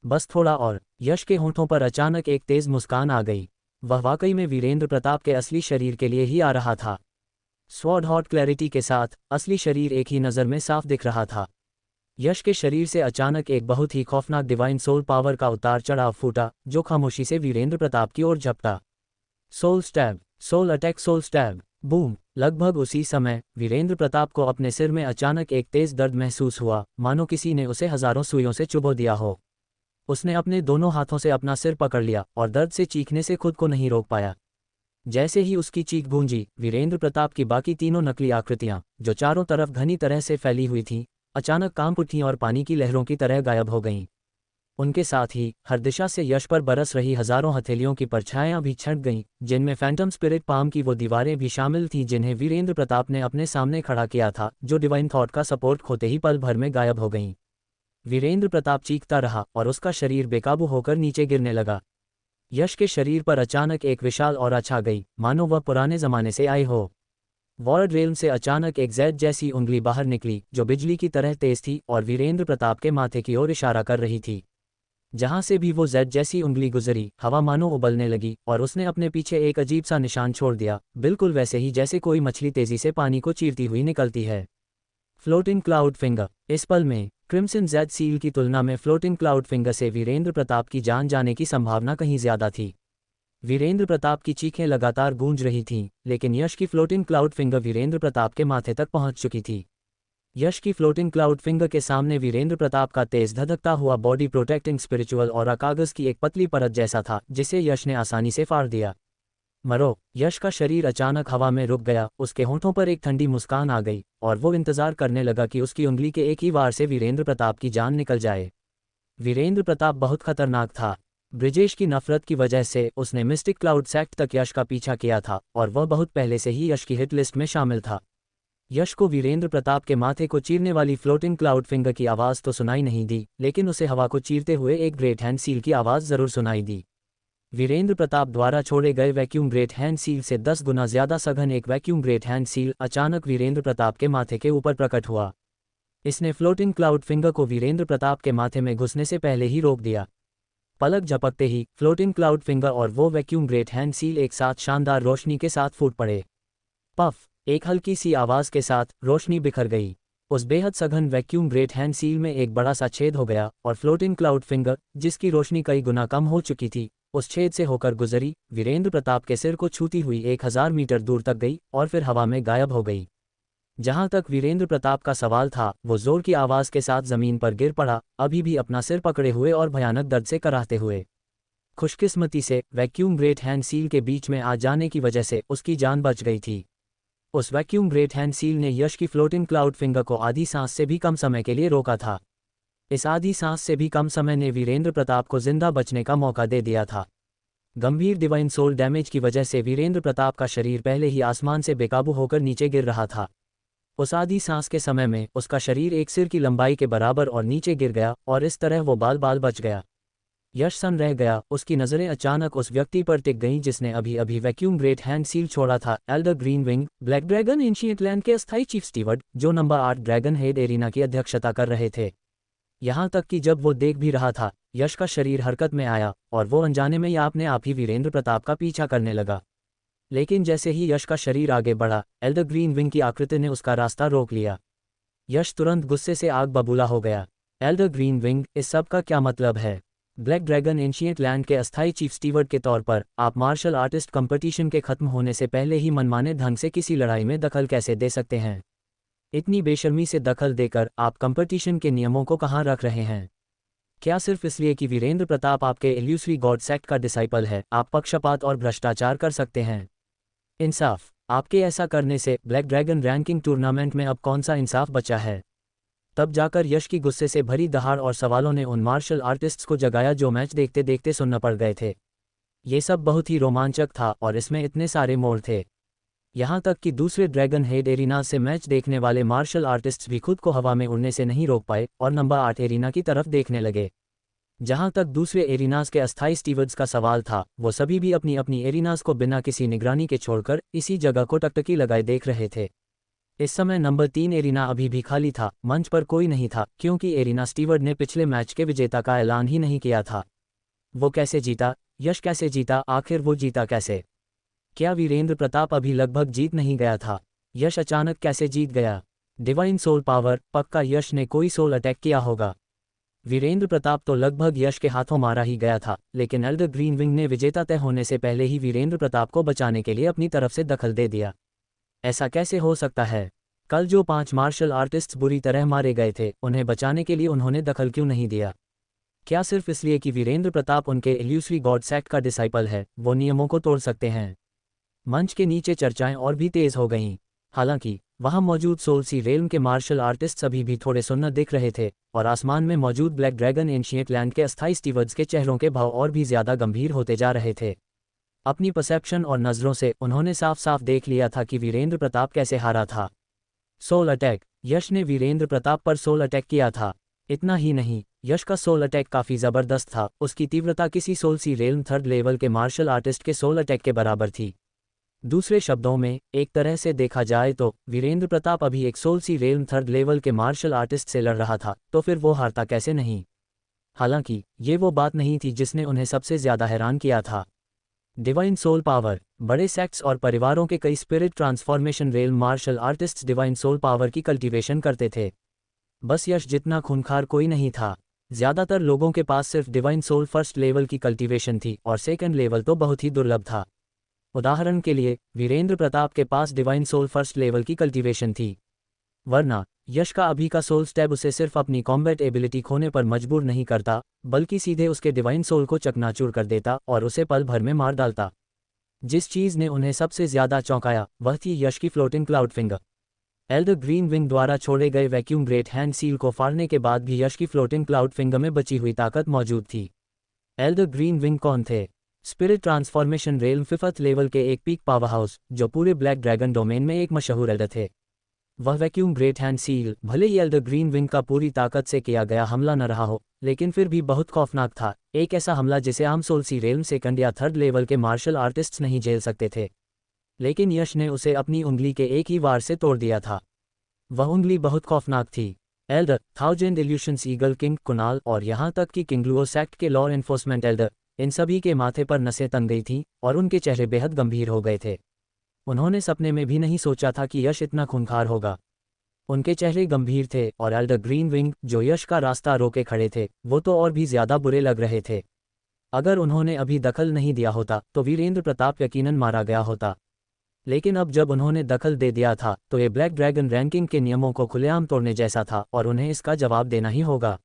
[SPEAKER 1] बस थोड़ा और। यश के होंठों पर अचानक एक तेज मुस्कान आ गई। वह वाकई में वीरेंद्र प्रताप के असली शरीर के लिए ही आ रहा था। स्वॉर्ड हॉट क्लैरिटी के साथ असली शरीर एक ही नज़र में साफ दिख रहा था। यश के शरीर से अचानक एक बहुत ही खौफनाक डिवाइन सोल पावर का उतार चढ़ाव फूटा, जो खामोशी से वीरेंद्र प्रताप की ओर झपटा। Soul stab, soul attack, soul stab, boom. लगभग उसी समय वीरेंद्र प्रताप को अपने सिर में अचानक एक तेज दर्द महसूस हुआ, मानो किसी ने उसे हजारों सुइयों से चुभो दिया हो। उसने अपने दोनों हाथों से अपना सिर पकड़ लिया और दर्द से चीखने से खुद को नहीं रोक पाया। जैसे ही उसकी चीख गूंजी, वीरेंद्र प्रताप की बाकी तीनों नकली आकृतियां, जो चारों तरफ घनी तरह से फैली हुई थीं, अचानक कांप उठीं और पानी की लहरों की तरह गायब हो गईं। उनके साथ ही हर दिशा से यश पर बरस रही हजारों हथेलियों की परछायां भी छंट गईं, जिनमें फैंटम स्पिरिट पाम की वो दीवारें भी शामिल थीं जिन्हें वीरेंद्र प्रताप ने अपने सामने खड़ा किया था, जो डिवाइन थॉट का सपोर्ट खोते ही पल भर में गायब हो गईं। वीरेंद्र प्रताप चीखता रहा और उसका शरीर बेकाबू होकर नीचे गिरने लगा। यश के शरीर पर अचानक एक विशाल ऑरा छा गई, मानो वह पुराने जमाने से आई हो। वॉर्ड रेल्म से अचानक एक जैद जैसी उंगली बाहर निकली, जो बिजली की तरह तेज थी और वीरेंद्र प्रताप के माथे की ओर इशारा कर रही थी। जहां से भी वो जैद जैसी उंगली गुजरी, हवा मानो उबलने लगी और उसने अपने पीछे एक अजीब सा निशान छोड़ दिया, बिल्कुल वैसे ही जैसे कोई मछली तेजी से पानी को चीरती हुई निकलती है। Floating cloud finger. इस पल में क्रिम्सन जैद सील की तुलना में फ्लोटिंग क्लाउड फिंगर से वीरेंद्र प्रताप की जान जाने की संभावना कहीं ज्यादा थी। वीरेंद्र प्रताप की चीखें लगातार गूंज रही थीं, लेकिन यश की floating cloud finger Virendra Pratap के माथे तक पहुंच चुकी थी। यश की फ्लोटिंग क्लाउड फिंगर के सामने वीरेंद्र प्रताप का तेज धधकता हुआ बॉडी प्रोटेक्टिंग स्पिरिचुअल और कागज की एक पतली परत जैसा था, जिसे यश ने आसानी से फाड़ दिया। मरो। यश का शरीर अचानक हवा में रुक गया, उसके होंठों पर एक ठंडी मुस्कान आ गई और वो इंतजार करने लगा कि उसकी उंगली के एक ही वार से वीरेंद्र प्रताप की जान निकल जाए। वीरेंद्र प्रताप बहुत खतरनाक था। ब्रिजेश की नफरत की वजह से उसने मिस्टिक क्लाउड सेक्ट तक यश का पीछा किया था और वह बहुत पहले से ही यश की हिट लिस्ट में शामिल था। यश को वीरेंद्र प्रताप के माथे को चीरने वाली फ्लोटिंग क्लाउड फिंगर की आवाज़ तो सुनाई नहीं दी, लेकिन उसे हवा को चीरते हुए एक ग्रेट हैंड सील की आवाज़ जरूर सुनाई दी। वीरेंद्र प्रताप द्वारा छोड़े गए वैक्यूम ग्रेट हैंड सील से 10 गुना ज्यादा सघन एक वैक्यूम ग्रेट हैंड सील अचानक वीरेंद्र प्रताप के माथे के ऊपर प्रकट हुआ। इसने फ्लोटिंग क्लाउड फिंगर को वीरेंद्र प्रताप के माथे में घुसने से पहले ही रोक दिया। पलक झपकते ही फ्लोटिंग क्लाउड फिंगर और वो वैक्यूम ग्रेट हैंड सील एक साथ शानदार रोशनी के साथ फूट पड़े। पफ! एक हल्की सी आवाज के साथ रोशनी बिखर गई। उस बेहद सघन वैक्यूम ग्रेट हैंड सील में एक बड़ा सा छेद हो गया और फ्लोटिंग क्लाउड फिंगर, जिसकी रोशनी कई गुना कम हो चुकी थी, उस छेद से होकर गुजरी, वीरेंद्र प्रताप के सिर को छूती हुई 1000 मीटर दूर तक गई और फिर हवा में गायब हो गई। जहां तक वीरेंद्र प्रताप का सवाल था, वो जोर की आवाज के साथ जमीन पर गिर पड़ा, अभी भी अपना सिर पकड़े हुए और भयानक दर्द से कराहते हुए। खुशकिस्मती से वैक्यूम ग्रेट हैंड सील के बीच में आ जाने की वजह से उसकी जान बच गई थी। उस वैक्यूम ग्रेट हैंड सील ने यश की फ्लोटिंग क्लाउड फिंगर को आधी सांस से भी कम समय के लिए रोका था। इस आधी सांस से भी कम समय ने वीरेंद्र प्रताप को जिंदा बचने का मौका दे दिया था। गंभीर डिवाइन सोल डैमेज की वजह से वीरेंद्र प्रताप का शरीर पहले ही आसमान से बेकाबू होकर नीचे गिर रहा था। उस आधी सांस के समय में उसका शरीर एक सिर की लंबाई के बराबर और नीचे गिर गया और इस तरह वो बाल बाल बच गया। यश सन रह गया, उसकी नज़रें अचानक उस व्यक्ति पर टिक गईं जिसने अभी अभी वैक्यूम ग्रेट हैंड सील छोड़ा था, Elder green wing, black dragon ancient land के अस्थायी चीफ स्टीवर्ड, जो नंबर 8 ड्रैगन हेड एरिना की अध्यक्षता कर रहे थे। यहाँ तक कि जब वो देख भी रहा था, यश का शरीर हरकत में आया और वो अनजाने में या अपने आप ही वीरेंद्र प्रताप का पीछा करने लगा। लेकिन जैसे ही यश का शरीर आगे बढ़ा, एल्डर ग्रीन विंग की आकृति ने उसका रास्ता रोक लिया। यश तुरंत गुस्से से आग बबूला हो गया। एल्डर ग्रीन विंग, इस सब का क्या मतलब है? ब्लैक ड्रैगन एंशिएंट लैंड के अस्थायी चीफ स्टीवर्ड के तौर पर आप मार्शल आर्टिस्ट कंपटीशन के खत्म होने से पहले ही मनमाने ढंग से किसी लड़ाई में दखल कैसे दे सकते हैं? इतनी बेशर्मी से दखल देकर आप कंपटीशन के नियमों को कहाँ रख रहे हैं? क्या सिर्फ इसलिए कि वीरेंद्र प्रताप आपके इल्यूसरी गॉड सेक्ट का डिसाइपल है, आप पक्षपात और भ्रष्टाचार कर सकते हैं? इंसाफ। आपके ऐसा करने से ब्लैक ड्रैगन रैंकिंग टूर्नामेंट में अब कौन सा इंसाफ बचा है? तब जाकर यश की गुस्से से भरी दहाड़ और सवालों ने उन मार्शल आर्टिस्ट्स को जगाया जो मैच देखते देखते सुनना पड़ गए थे। ये सब बहुत ही रोमांचक था और इसमें इतने सारे मोड़ थे। यहाँ तक कि दूसरे ड्रैगन हेड एरिना से मैच देखने वाले मार्शल आर्टिस्ट्स भी खुद को हवा में उड़ने से नहीं रोक पाए और नंबर 8 एरिना की तरफ देखने लगे। जहाँ तक दूसरे एरिनास के अस्थायी स्टीवर्ड्स का सवाल था, वो सभी भी अपनी अपनी एरिनास को बिना किसी निगरानी के छोड़कर इसी जगह को टकटकी लगाए देख रहे थे। इस समय नंबर 3 एरिना अभी भी खाली था, मंच पर कोई नहीं था, क्योंकि एरिना स्टीवर्ड ने पिछले मैच के विजेता का ऐलान ही नहीं किया था। वो कैसे जीता? यश कैसे जीता? आखिर वो जीता कैसे? क्या वीरेंद्र प्रताप अभी लगभग जीत नहीं गया था? यश अचानक कैसे जीत गया? डिवाइन सोल पावर, पक्का यश ने कोई सोल अटैक किया होगा। वीरेंद्र प्रताप तो लगभग यश के हाथों मारा ही गया था, लेकिन एल्डर ग्रीन विंग ने विजेता तय होने से पहले ही वीरेंद्र प्रताप को बचाने के लिए अपनी तरफ से दखल दे दिया। ऐसा कैसे हो सकता है? कल जो 5 मार्शल आर्टिस्ट्स बुरी तरह मारे गए थे, उन्हें बचाने के लिए उन्होंने दखल क्यों नहीं दिया? क्या सिर्फ इसलिए कि वीरेंद्र प्रताप उनके इल्यूसरी गॉड सेक्ट का डिसाइपल है, वो नियमों को तोड़ सकते हैं? मंच के नीचे चर्चाएं और भी तेज हो गईं। हालांकि वहां मौजूद सोल सी रेल्म के मार्शल आर्टिस्ट्स अभी भी थोड़े सुन्न दिख रहे थे, और आसमान में मौजूद ब्लैक ड्रैगन एंशिएंट लैंड के अस्थायी स्टीवर्ड्स के चेहरों के भाव और भी ज्यादा गंभीर होते जा रहे थे। अपनी परसेप्शन और नज़रों से उन्होंने साफ साफ देख लिया था कि वीरेंद्र प्रताप कैसे हारा था। Soul attack. यश ने वीरेंद्र प्रताप पर सोल अटैक किया था। इतना ही नहीं, यश का सोल अटैक काफ़ी ज़बरदस्त था। उसकी तीव्रता किसी सोल सी रेल्म थर्ड लेवल के मार्शल आर्टिस्ट के सोल अटैक के बराबर थी। दूसरे शब्दों में, एक तरह से देखा जाए तो वीरेंद्र प्रताप अभी एक सोल सी रेल्म थर्ड लेवल के मार्शल आर्टिस्ट से लड़ रहा था, तो फिर वो हारता कैसे नहीं? हालांकि ये वो बात नहीं थी जिसने उन्हें सबसे ज़्यादा हैरान किया था। Divine soul power. बड़े सेक्ट्स और परिवारों के कई spirit transformation realm martial artists divine soul power की कल्टीवेशन करते थे। बस यश जितना खूंखार कोई नहीं था। ज़्यादातर लोगों के पास सिर्फ डिवाइन सोल फर्स्ट लेवल की कल्टीवेशन थी, और सेकंड लेवल तो बहुत ही दुर्लभ था। उदाहरण के लिए, वीरेंद्र प्रताप के पास डिवाइन सोल फर्स्ट लेवल की कल्टीवेशन थी। वरना यश का अभी का सोल स्टैब उसे सिर्फ अपनी कॉम्बैट एबिलिटी खोने पर मजबूर नहीं करता, बल्कि सीधे उसके डिवाइन सोल को चकनाचूर कर देता और उसे पल भर में मार डालता। जिस चीज़ ने उन्हें सबसे ज़्यादा चौंकाया वह थी यश की floating cloud finger. Elder green wing द्वारा छोड़े गए वैक्यूम ग्रेट हैंड सील को फाड़ने के बाद भी यश की फ्लोटिंग क्लाउड फिंगर में बची हुई ताकत मौजूद थी। एल्डर ग्रीन विंग कौन थे? Spirit transformation realm fifth level के एक पीक पावर हाउस, जो पूरे ब्लैक ड्रैगन डोमेन में एक मशहूर एल्डर थे। वह वैक्यूम ग्रेट हैंड सील भले ही एल्डर ग्रीन विंग का पूरी ताकत से किया गया हमला न रहा हो, लेकिन फिर भी बहुत खौफनाक था। एक ऐसा हमला जिसे आम सोल सी रेल्म सेकंड या थर्ड लेवल के मार्शल आर्टिस्ट्स नहीं झेल सकते थे। लेकिन यश ने उसे अपनी उंगली के एक ही वार से तोड़ दिया था। वह उंगली बहुत खौफनाक थी। Elder, thousand illusions eagle king Kunal और यहाँ तक कि किंगलुओ सेक्ट के लॉ एनफोर्समेंट एल्डर, इन सभी के माथे पर नसें तन गई थीं और उनके चेहरे बेहद गंभीर हो गए थे। उन्होंने सपने में भी नहीं सोचा था कि यश इतना खूंखार होगा। उनके चेहरे गंभीर थे और एल्डर ग्रीन विंग, जो यश का रास्ता रोके खड़े थे, वो तो और भी ज्यादा बुरे लग रहे थे। अगर उन्होंने अभी दखल नहीं दिया होता तो वीरेंद्र प्रताप यकीनन मारा गया होता। लेकिन अब जब उन्होंने दखल दे दिया था तो ये ब्लैक ड्रैगन रैंकिंग के नियमों को खुलेआम तोड़ने जैसा था, और उन्हें इसका जवाब देना ही होगा।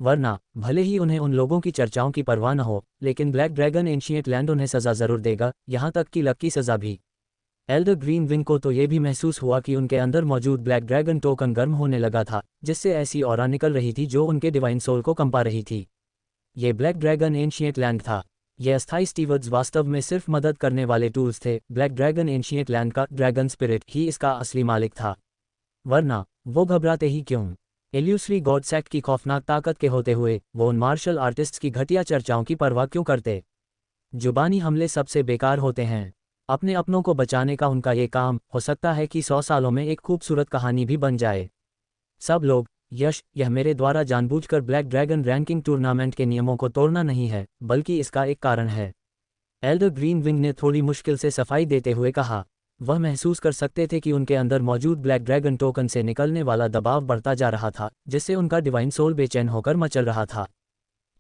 [SPEAKER 1] वरना भले ही उन्हें उन लोगों की चर्चाओं की परवाह न हो, लेकिन ब्लैक ड्रैगन एंशिएंट लैंड उन्हें सज़ा ज़रूर देगा, यहाँ तक कि लक की सज़ा भी। एल्डर ग्रीन विंग को तो ये भी महसूस हुआ कि उनके अंदर मौजूद ब्लैक ड्रैगन टोकन गर्म होने लगा था, जिससे ऐसी ऑरा निकल रही थी जो उनके डिवाइन सोल को कंपा रही थी। ये ब्लैक ड्रैगन एंशिएंट लैंड था। ये अस्थायी स्टीवर्ड्स वास्तव में सिर्फ मदद करने वाले टूल्स थे। ब्लैक ड्रैगन एंशिएंट लैंड का ड्रैगन स्पिरिट ही इसका असली मालिक था। वरना वो घबराते ही क्यों? इल्यूसरी गॉड सेक्ट की खौफनाक ताकत के होते हुए वो उन मार्शल आर्टिस्ट्स की घटिया चर्चाओं की परवाह क्यों करते? जुबानी हमले सबसे बेकार होते हैं। अपने अपनों को बचाने का उनका ये काम हो सकता है कि 100 सालों में एक खूबसूरत कहानी भी बन जाए। सब लोग, यश, यह मेरे द्वारा जानबूझकर ब्लैक ड्रैगन रैंकिंग टूर्नामेंट के नियमों को तोड़ना नहीं है, बल्कि इसका एक कारण है। एल्डर ग्रीन विंग ने थोड़ी मुश्किल से सफाई देते हुए कहा। वह महसूस कर सकते थे कि उनके अंदर मौजूद ब्लैक ड्रैगन टोकन से निकलने वाला दबाव बढ़ता जा रहा था, जिससे उनका डिवाइन सोल बेचैन होकर मचल रहा था।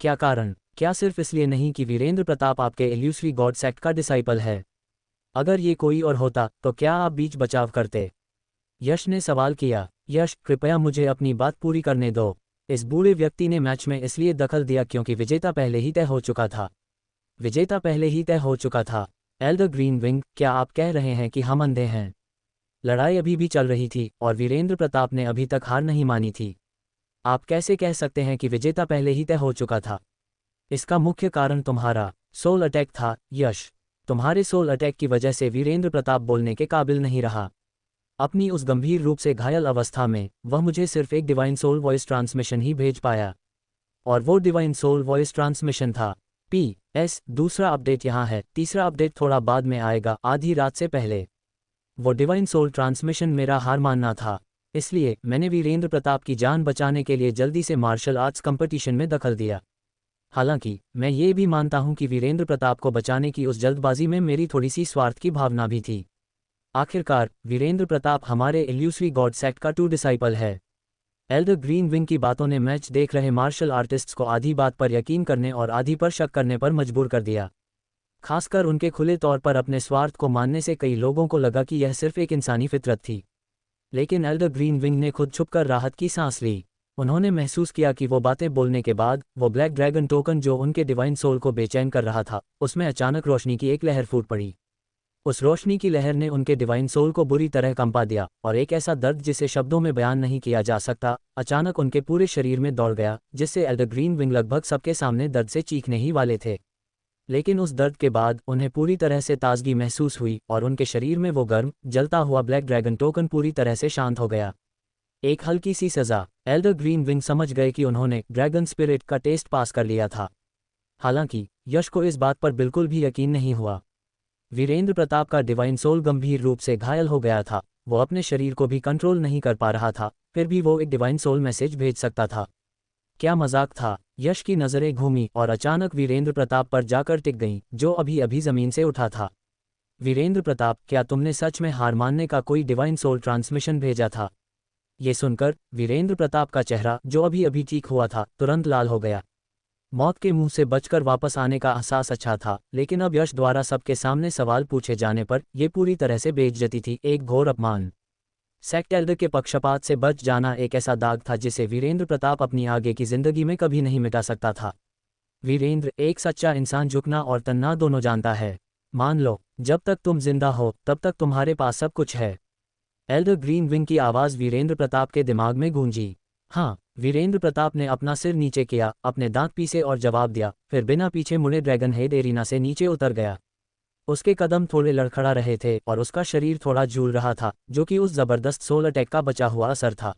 [SPEAKER 1] क्या कारण? क्या सिर्फ इसलिए नहीं कि वीरेंद्र प्रताप आपके इल्यूसरी गॉड सेक्ट का डिसाइपल है? अगर ये कोई और होता तो क्या आप बीच बचाव करते? यश ने सवाल किया। यश, कृपया मुझे अपनी बात पूरी करने दो। इस बूढ़े व्यक्ति ने मैच में इसलिए दखल दिया क्योंकि विजेता पहले ही तय हो चुका था। विजेता पहले ही तय हो चुका था। एल्डर ग्रीन विंग, क्या आप कह रहे हैं कि हम अंधे हैं? लड़ाई अभी भी चल रही थी और वीरेंद्र प्रताप ने अभी तक हार नहीं मानी थी। आप कैसे कह सकते हैं कि विजेता पहले ही तय हो चुका था? इसका मुख्य कारण तुम्हारा सोल अटैक था, यश। तुम्हारे सोल अटैक की वजह से वीरेंद्र प्रताप बोलने के काबिल नहीं रहा। अपनी उस गंभीर रूप से घायल अवस्था में वह मुझे सिर्फ एक डिवाइन सोल वॉइस ट्रांसमिशन ही भेज पाया, और वो डिवाइन सोल वॉइस ट्रांसमिशन था। PS, दूसरा अपडेट यहाँ है। तीसरा अपडेट थोड़ा बाद में आएगा, आधी रात से पहले। वो डिवाइन सोल ट्रांसमिशन मेरा हार मानना था, इसलिए मैंने वीरेंद्र प्रताप की जान बचाने के लिए जल्दी से मार्शल आर्ट्स कंपटीशन में दखल दिया। हालांकि मैं ये भी मानता हूं कि वीरेंद्र प्रताप को बचाने की उस जल्दबाजी में मेरी थोड़ी सी स्वार्थ की भावना भी थी। आखिरकार वीरेंद्र प्रताप हमारे इल्यूसरी गॉड सेक्ट का ट्रू डिसाइपल है। एल्डर ग्रीन विंग की बातों ने मैच देख रहे मार्शल आर्टिस्ट्स को आधी बात पर यकीन करने और आधी पर शक करने पर मजबूर कर दिया। खासकर उनके खुले तौर पर अपने स्वार्थ को मानने से कई लोगों को लगा कि यह सिर्फ एक इंसानी फितरत थी। लेकिन एल्डर ग्रीनविंग ने खुद छुपकर राहत की सांस ली। उन्होंने महसूस किया कि वो बातें बोलने के बाद वो ब्लैक ड्रैगन टोकन जो उनके डिवाइन सोल को बेचैन कर रहा था, उसमें अचानक रोशनी की एक लहर फूट पड़ी। उस रोशनी की लहर ने उनके डिवाइन सोल को बुरी तरह कंपा दिया और एक ऐसा दर्द जिसे शब्दों में बयान नहीं किया जा सकता अचानक उनके पूरे शरीर में दौड़ गया, जिससे एल्डर ग्रीनविंग लगभग सबके सामने दर्द से चीखने ही वाले थे। लेकिन उस दर्द के बाद उन्हें पूरी तरह से ताजगी महसूस हुई और उनके शरीर में वो गर्म जलता हुआ ब्लैक ड्रैगन टोकन पूरी तरह से शांत हो गया। एक हल्की सी सज़ा। एल्डर ग्रीनविंग समझ गए कि उन्होंने ड्रैगन स्पिरिट का टेस्ट पास कर लिया था। हालांकि यश को इस बात पर बिल्कुल भी यकीन नहीं हुआ। वीरेंद्र प्रताप का डिवाइन सोल गंभीर रूप से घायल हो गया था। वो अपने शरीर को भी कंट्रोल नहीं कर पा रहा था, फिर भी वो एक डिवाइन सोल मैसेज भेज सकता था। क्या मजाक था। यश की नज़रें घूमी और अचानक वीरेंद्र प्रताप पर जाकर टिक गईं, जो अभी अभी जमीन से उठा था। वीरेंद्र प्रताप, क्या तुमने सच में हार मानने का कोई डिवाइन सोल ट्रांसमिशन भेजा था? ये सुनकर वीरेंद्र प्रताप का चेहरा, जो अभी अभी ठीक हुआ था, तुरंत लाल हो गया। मौत के मुंह से बचकर वापस आने का एहसास अच्छा था, लेकिन अब यश द्वारा सबके सामने सवाल पूछे जाने पर यह पूरी तरह से बेइज्जती थी, एक घोर अपमान। सेक्ट एल्डर के पक्षपात से बच जाना एक ऐसा दाग था जिसे वीरेंद्र प्रताप अपनी आगे की जिंदगी में कभी नहीं मिटा सकता था। वीरेंद्र, एक सच्चा इंसान झुकना और तन्ना दोनों जानता है। मान लो, जब तक तुम जिंदा हो तब तक तुम्हारे पास सब कुछ है। एल्डर ग्रीनविंग की आवाज़ वीरेंद्र प्रताप के दिमाग में गूंजी। हाँ। वीरेंद्र प्रताप ने अपना सिर नीचे किया, अपने दांत पीसे और जवाब दिया, फिर बिना पीछे मुड़े ड्रैगन हेड एरिना से नीचे उतर गया। उसके कदम थोड़े लड़खड़ा रहे थे और उसका शरीर थोड़ा झूल रहा था, जो कि उस जबरदस्त सोल अटैक का बचा हुआ असर था।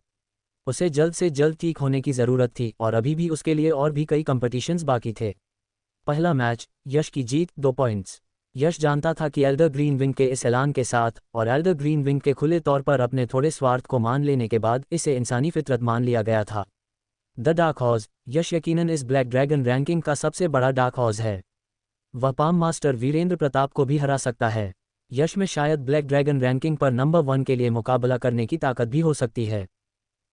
[SPEAKER 1] उसे जल्द से जल्द ठीक होने की ज़रूरत थी और अभी भी उसके लिए और भी कई कंपटीशंस बाकी थे। पहला मैच, यश की जीत 2 पॉइंट्स। यश जानता था कि एल्डर ग्रीनविंग के इस ऐलान के साथ और एल्डर ग्रीनविंग के खुले तौर पर अपने थोड़े स्वार्थ को मान लेने के बाद इसे इंसानी फितरत मान लिया गया था। द डार्क हॉर्स, यश यकीनन इस ब्लैक ड्रैगन रैंकिंग का सबसे बड़ा डार्क हॉर्स है। वह पाम मास्टर वीरेंद्र प्रताप को भी हरा सकता है। यश में शायद ब्लैक ड्रैगन रैंकिंग पर नंबर 1 के लिए मुकाबला करने की ताकत भी हो सकती है।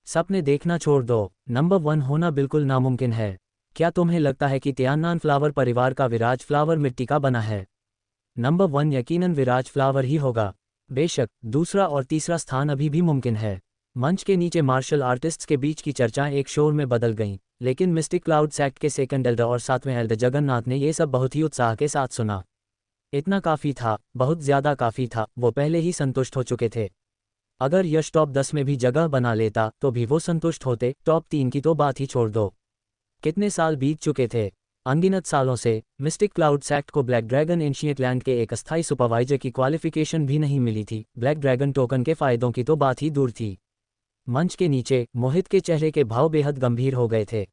[SPEAKER 1] सपने देखना छोड़ दो, नंबर 1 होना बिल्कुल नामुमकिन है। क्या तुम्हें लगता है कि तियान्नान फ्लावर परिवार का विराज फ्लावर मिट्टी का बना है? नंबर 1 यकीनन विराज फ्लावर ही होगा। बेशक दूसरा और तीसरा स्थान अभी भी मुमकिन है। मंच के नीचे मार्शल आर्टिस्ट्स के बीच की चर्चाएं एक शोर में बदल गईं, लेकिन मिस्टिक क्लाउड सेक्ट के सेकंड एल्डर और 7वें एल्डर जगन्नाथ ने ये सब बहुत ही उत्साह के साथ सुना। इतना काफ़ी था, बहुत ज़्यादा काफ़ी था, वो पहले ही संतुष्ट हो चुके थे। अगर यश टॉप 10 में भी जगह बना लेता तो भी वो संतुष्ट होते, टॉप 3 की तो बात ही छोड़ दो। कितने साल बीत चुके थे? अनगिनत सालों से मिस्टिक क्लाउड सेक्ट को ब्लैक ड्रैगन एंशिएंट लैंड के एक अस्थायी सुपरवाइजर की क्वालिफिकेशन भी नहीं मिली थी। ब्लैक ड्रैगन टोकन के फायदों की तो बात ही दूर थी। मंच के नीचे मोहित के चेहरे के भाव बेहद गंभीर हो गए थे।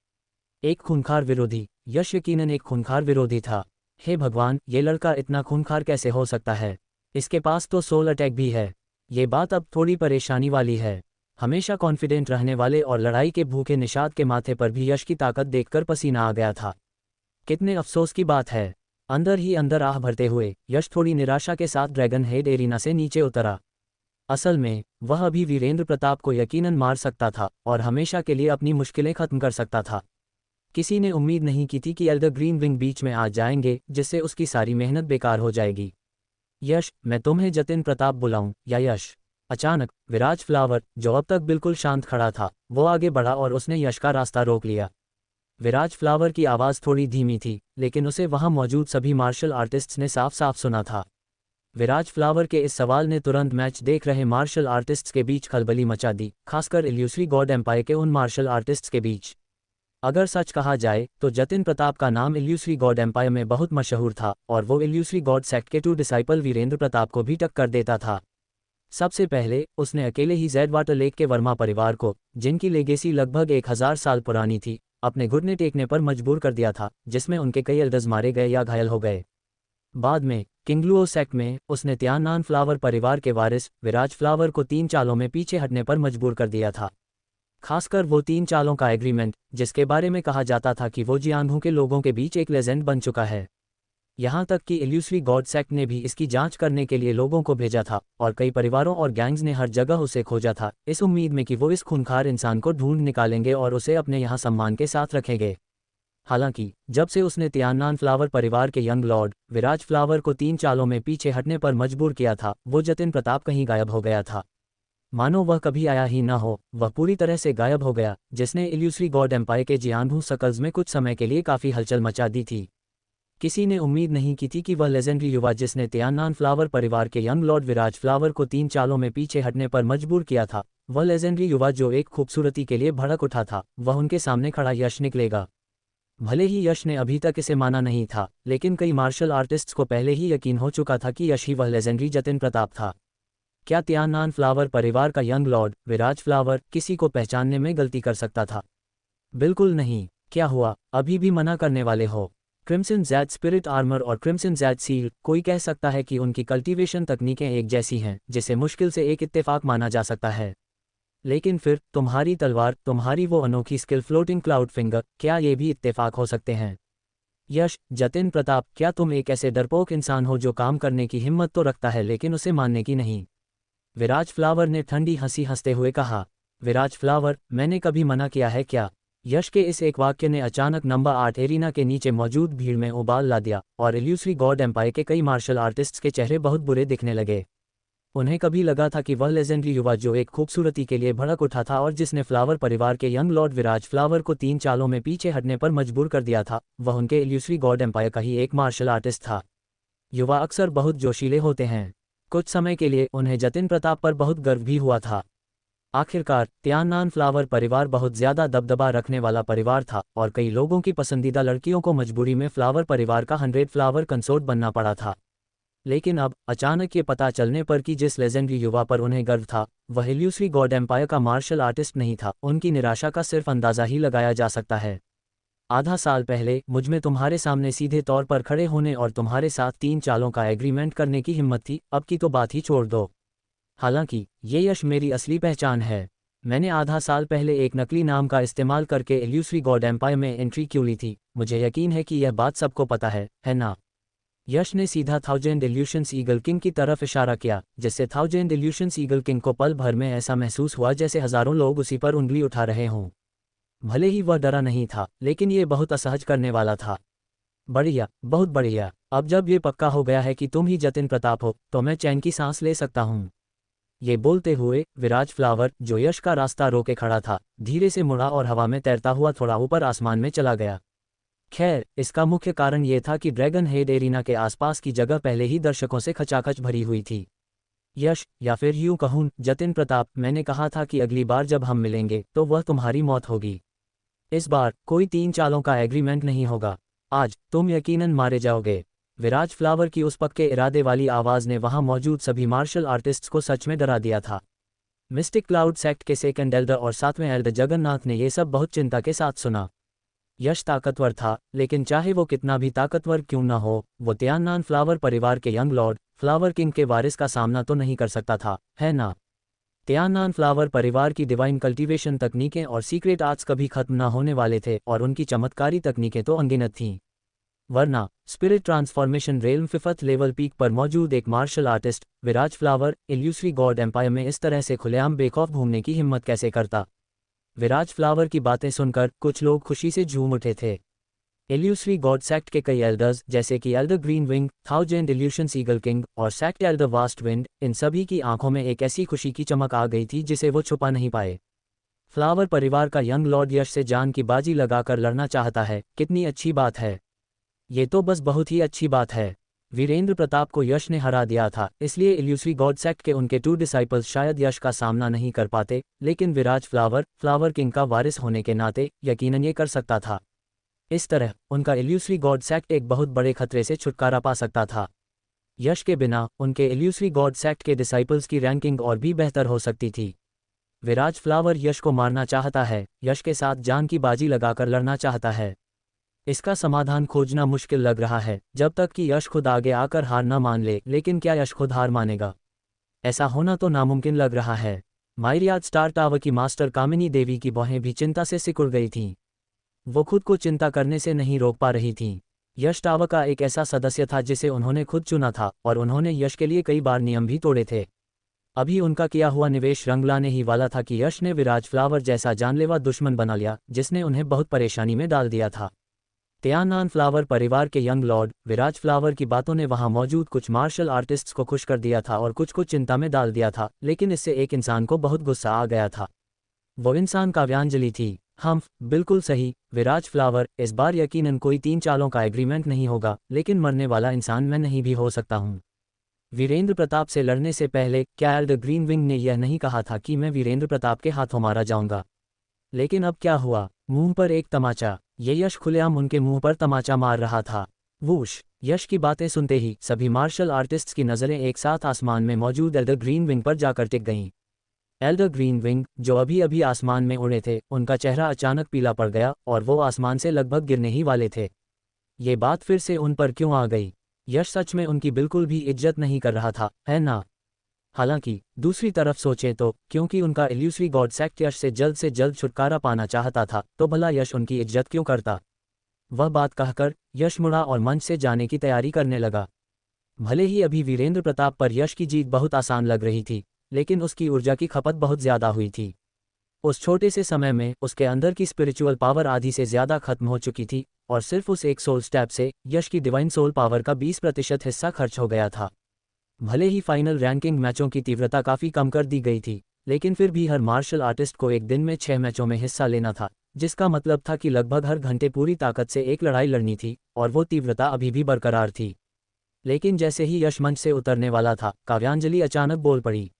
[SPEAKER 1] एक खूंखार विरोधी, यश यकीनन एक खूंखार विरोधी था। हे भगवान, ये लड़का इतना खूंखार कैसे हो सकता है? इसके पास तो सोल अटैक भी है। ये बात अब थोड़ी परेशानी वाली है। हमेशा कॉन्फिडेंट रहने वाले और लड़ाई के भूखे निषाद के माथे पर भी यश की ताकत देखकर पसीना आ गया था। कितने अफसोस की बात है। अंदर ही अंदर आह भरते हुए यश थोड़ी निराशा के साथ ड्रैगन हेड एरिना से नीचे उतरा। असल में वह अभी वीरेंद्र प्रताप को यकीनन मार सकता था और हमेशा के लिए अपनी मुश्किलें खत्म कर सकता था। किसी ने उम्मीद नहीं की थी कि एल्डर ग्रीनविंग बीच में आ जाएंगे, जिससे उसकी सारी मेहनत बेकार हो जाएगी। यश, मैं तुम्हें जतिन प्रताप बुलाऊं या यश? अचानक विराज फ्लावर, जो अब तक बिल्कुल शांत खड़ा था, वो आगे बढ़ा और उसने यश का रास्ता रोक लिया। विराज फ्लावर की आवाज़ थोड़ी धीमी थी, लेकिन उसे वहां मौजूद सभी मार्शल आर्टिस्ट्स ने साफ साफ सुना था। विराज फ्लावर के इस सवाल ने तुरंत मैच देख रहे मार्शल आर्टिस्ट्स के बीच खलबली मचा दी, खासकर इल्यूसरी गॉड एम्पायर के उन मार्शल आर्टिस्ट्स के बीच। अगर सच कहा जाए तो जतिन प्रताप का नाम इल्यूसरी गॉड एम्पायर में बहुत मशहूर था और वो इल्यूसरी गॉड सेक्ट के 2 डिसाइपल वीरेंद्र प्रताप को भी टक्कर देता था। सबसे पहले उसने अकेले ही ज़ेड वाटर लेक के वर्मा परिवार को, जिनकी लेगेसी लगभग 1000 साल पुरानी थी, अपने घुटने टेकने पर मजबूर कर दिया था, जिसमें उनके कई एल्डर्स मारे गए या घायल हो गए। बाद में किंगलुओ सेक्ट में उसने तियान्नान फ्लावर परिवार के वारिस विराज फ्लावर को 3 चालों में पीछे हटने पर मजबूर कर दिया था। खासकर वो 3 चालों का एग्रीमेंट, जिसके बारे में कहा जाता था कि वो जियांगू के लोगों के बीच एक लेजेंड बन चुका है। यहाँ तक कि इल्यूसरी गॉड सेक्ट ने भी इसकी जांच करने के लिए लोगों को भेजा था और कई परिवारों और गैंग्स ने हर जगह उसे खोजा था, इस उम्मीद में कि वो इस खूंखार इंसान को ढूंढ निकालेंगे और उसे अपने यहाँ सम्मान के साथ रखेंगे। हालांकि जब से उसने तियान्नान फ्लावर परिवार के यंग लॉर्ड विराज फ्लावर को 3 चालों में पीछे हटने पर मजबूर किया था, वो जतिन प्रताप कहीं गायब हो गया था। मानो वह कभी आया ही ना हो, वह पूरी तरह से गायब हो गया, जिसने इल्यूसरी गॉड एम्पायर के जियानभू सर्कल्स में कुछ समय के लिए काफ़ी हलचल मचा दी थी। किसी ने उम्मीद नहीं की थी कि वह लेजेंडरी युवा जिसने तियान्नान फ्लावर परिवार के यंग लॉर्ड विराज फ्लावर को 3 चालों में पीछे हटने पर मजबूर किया था, वह लेजेंडरी युवा जो एक खूबसूरती के लिए भड़क उठा था, वह उनके सामने खड़ा यश निकलेगा। भले ही यश ने अभी तक इसे माना नहीं था, लेकिन कई मार्शल आर्टिस्ट्स को पहले ही यकीन हो चुका था कि यश ही वह लेजेंडरी जतिन प्रताप था। क्या तियान्नान फ्लावर परिवार का यंग लॉर्ड विराज फ्लावर किसी को पहचानने में गलती कर सकता था? बिल्कुल नहीं। क्या हुआ, अभी भी मना करने वाले हो? क्रिम्सन ज़ैड स्पिरिट आर्मर और क्रिम्सन ज़ैड सील, कोई कह सकता है कि उनकी कल्टीवेशन तकनीकें एक जैसी हैं, जिसे मुश्किल से एक इत्तेफाक माना जा सकता है। लेकिन फिर तुम्हारी तलवार, तुम्हारी वो अनोखी स्किल फ्लोटिंग क्लाउड फिंगर, क्या ये भी इत्तेफाक हो सकते हैं? यश, जतिन प्रताप, क्या तुम एक ऐसे डरपोक इंसान हो जो काम करने की हिम्मत तो रखता है लेकिन उसे मानने की नहीं? विराज फ्लावर ने ठंडी हंसी हंसते हुए कहा। विराज फ्लावर, मैंने कभी मना किया है क्या? यश के इस एक वाक्य ने अचानक नंबर 8 एरिना के नीचे मौजूद भीड़ में उबाल ला दिया, और इल्यूसरी गॉड एम्पायर के कई मार्शल आर्टिस्ट्स के चेहरे बहुत बुरे दिखने लगे। उन्हें कभी लगा था कि वह लेजेंडरी युवा जो एक खूबसूरती के लिए भड़क उठा था और जिसने फ्लावर परिवार के यंग लॉर्ड विराज फ्लावर को 3 चालों में पीछे हटने पर मजबूर कर दिया था, वह उनके इल्यूसरी गॉड एम्पायर का ही एक मार्शल आर्टिस्ट था। युवा अक्सर बहुत जोशीले होते हैं। कुछ समय के लिए उन्हें जतिन प्रताप पर बहुत गर्व भी हुआ था। आखिरकार तियान्नान फ्लावर परिवार बहुत ज्यादा दबदबा रखने वाला परिवार था, और कई लोगों की पसंदीदा लड़कियों को मजबूरी में फ्लावर परिवार का 100 फ्लावर कंसोर्ट बनना पड़ा था। लेकिन अब अचानक ये पता चलने पर कि जिस लेजेंडरी युवा पर उन्हें गर्व था, वह इल्यूसरी गॉड एम्पायर का मार्शल आर्टिस्ट नहीं था, उनकी निराशा का सिर्फ अंदाजा ही लगाया जा सकता है। आधा साल पहले मुझमें तुम्हारे सामने सीधे तौर पर खड़े होने और तुम्हारे साथ 3 चालों का एग्रीमेंट करने की हिम्मत थी, अब की तो बात ही छोड़ दो। हालांकि ये यश मेरी असली पहचान है। मैंने आधा साल पहले एक नकली नाम का इस्तेमाल करके इल्यूसरी गॉड एम्पायर में एंट्री क्यों ली थी, मुझे यकीन है कि यह बात सबको पता है ना? यश ने सीधा थाउजेंड इल्यूशंस ईगल किंग की तरफ इशारा किया, जिससे थाउजेंड इल्यूशंस ईगल किंग को पल भर में ऐसा महसूस हुआ जैसे हजारों लोग उसी पर उंगली उठा रहे हों। भले ही वह डरा नहीं था, लेकिन ये बहुत असहज करने वाला था। बढ़िया, बहुत बढ़िया। अब जब ये पक्का हो गया है कि तुम ही जतिन प्रताप हो, तो मैं चैन की सांस ले सकता हूँ। ये बोलते हुए विराज फ्लावर, जो यश का रास्ता रोके खड़ा था, धीरे से मुड़ा और हवा में तैरता हुआ थोड़ा ऊपर आसमान में चला गया। खैर, इसका मुख्य कारण ये था कि ड्रैगन हेड एरिना के आसपास की जगह पहले ही दर्शकों से खचाखच भरी हुई थी। यश, या फिर यूं कहूं जतिन प्रताप, मैंने कहा था कि अगली बार जब हम मिलेंगे तो वह तुम्हारी मौत होगी। इस बार कोई 3 चालों का एग्रीमेंट नहीं होगा। आज तुम यकीनन मारे जाओगे। विराज फ्लावर की उस पक्के इरादे वाली आवाज़ ने वहां मौजूद सभी मार्शल आर्टिस्ट्स को सच में डरा दिया था। मिस्टिक क्लाउड सेक्ट के सेकंड एल्डर और 7वें एल्डर जगन्नाथ ने यह सब बहुत चिंता के साथ सुना। यश ताकतवर था, लेकिन चाहे वो कितना भी ताकतवर क्यों न हो, वो तियान्नान फ्लावर परिवार के यंग लॉर्ड फ्लावर किंग के वारिस का सामना तो नहीं कर सकता था, है ना? तियान्नान फ्लावर परिवार की डिवाइन कल्टीवेशन तकनीकें और सीक्रेट आर्ट्स कभी खत्म न होने वाले थे, और उनकी चमत्कारी तकनीकें तो अनगिनत थीं। वरना spirit transformation realm 5th level peak पर मौजूद एक मार्शल आर्टिस्ट विराज फ्लावर इल्यूसरी गॉड एम्पायर में इस तरह से खुलेआम बेखौफ घूमने की हिम्मत कैसे करता? विराज फ्लावर की बातें सुनकर कुछ लोग खुशी से झूम उठे थे। इल्यूसरी गॉड सेक्ट के कई एल्डर्स, जैसे कि Elder green wing, thousand illusions eagle king और सेक्ट एल्डर वास्ट विंड, इन सभी की आंखों में एक ऐसी खुशी की चमक आ गई थी जिसे वो छुपा नहीं पाए। फ्लावर परिवार का यंग लॉर्ड यश से जान की बाजी लगाकर लड़ना चाहता है, कितनी अच्छी बात है। ये तो बस बहुत ही अच्छी बात है। वीरेंद्र प्रताप को यश ने हरा दिया था, इसलिए इल्यूसरी गॉड सेक्ट के उनके 2 डिसाइपल्स शायद यश का सामना नहीं कर पाते, लेकिन विराज फ्लावर किंग का वारिस होने के नाते यकीनन ये कर सकता था। इस तरह उनका इल्यूसरी गॉड सेक्ट एक बहुत बड़े खतरे से छुटकारा पा सकता था। यश के बिना उनके इल्यूसरी गॉड सेक्ट के डिसाइपल्स की रैंकिंग और भी बेहतर हो सकती थी। विराज फ्लावर यश को मारना चाहता है, यश के साथ जान की बाजी लगाकर लड़ना चाहता है। इसका समाधान खोजना मुश्किल लग रहा है, जब तक कि यश खुद आगे आकर हार न मान ले। लेकिन क्या यश खुद हार मानेगा? ऐसा होना तो नामुमकिन लग रहा है। मायरियाद स्टार टावर की मास्टर कामिनी देवी की बहें भी चिंता से सिकुड़ गई थीं। वो खुद को चिंता करने से नहीं रोक पा रही थीं। यश टावर का एक ऐसा सदस्य था जिसे उन्होंने खुद चुना था, और उन्होंने यश के लिए कई बार नियम भी तोड़े थे। अभी उनका किया हुआ निवेश रंग लाने ही वाला था कि यश ने विराज फ्लावर जैसा जानलेवा दुश्मन बना लिया, जिसने उन्हें बहुत परेशानी में डाल दिया था। त्यानान फ्लावर परिवार के यंग लॉर्ड विराज फ्लावर की बातों ने वहां मौजूद कुछ मार्शल आर्टिस्ट्स को खुश कर दिया था और कुछ को चिंता में डाल दिया था, लेकिन इससे एक इंसान को बहुत गुस्सा आ गया था। वो इंसान काव्यांजलि थी। बिल्कुल सही विराज फ्लावर, इस बार यकीनन कोई 3 चालों का एग्रीमेंट नहीं होगा, लेकिन मरने वाला इंसान मैं नहीं भी हो सकता हूँ। वीरेंद्र प्रताप से लड़ने से पहले क्या एल्डर ग्रीनविंग ने यह नहीं कहा था कि मैं वीरेंद्र प्रताप के हाथों मारा जाऊंगा? लेकिन अब क्या हुआ? मुंह पर एक तमाचा। ये यश खुलेआम उनके मुंह पर तमाचा मार रहा था। वूश! यश की बातें सुनते ही सभी मार्शल आर्टिस्ट्स की नज़रें एक साथ आसमान में मौजूद एल्डर ग्रीनविंग पर जाकर टिक गईं। एल्डर ग्रीनविंग, जो अभी अभी आसमान में उड़े थे, उनका चेहरा अचानक पीला पड़ गया और वो आसमान से लगभग गिरने ही वाले थे। ये बात फिर से उन पर क्यों आ गई? यश सच में उनकी बिल्कुल भी इज्जत नहीं कर रहा था, है ना? हालांकि दूसरी तरफ सोचें तो क्योंकि उनका इल्यूसरी गॉड सेक्ट यश से जल्द छुटकारा पाना चाहता था, तो भला यश उनकी इज्जत क्यों करता? वह बात कहकर यश मुड़ा और मंच से जाने की तैयारी करने लगा। भले ही अभी वीरेंद्र प्रताप पर यश की जीत बहुत आसान लग रही थी, लेकिन उसकी ऊर्जा की खपत बहुत ज्यादा हुई थी। उस छोटे से समय में उसके अंदर की स्पिरिचुअल पावर आधी से ज्यादा खत्म हो चुकी थी और सिर्फ उस एक सोल स्टेप से यश की डिवाइन सोल पावर का 20% हिस्सा खर्च हो गया था। भले ही फाइनल रैंकिंग मैचों की तीव्रता काफ़ी कम कर दी गई थी, लेकिन फिर भी हर मार्शल आर्टिस्ट को एक दिन में 6 मैचों में हिस्सा लेना था, जिसका मतलब था कि लगभग हर घंटे पूरी ताकत से एक लड़ाई लड़नी थी, और वो तीव्रता अभी भी बरकरार थी। लेकिन जैसे ही यश मंच से उतरने वाला था, काव्यांजलि अचानक बोल पड़ी।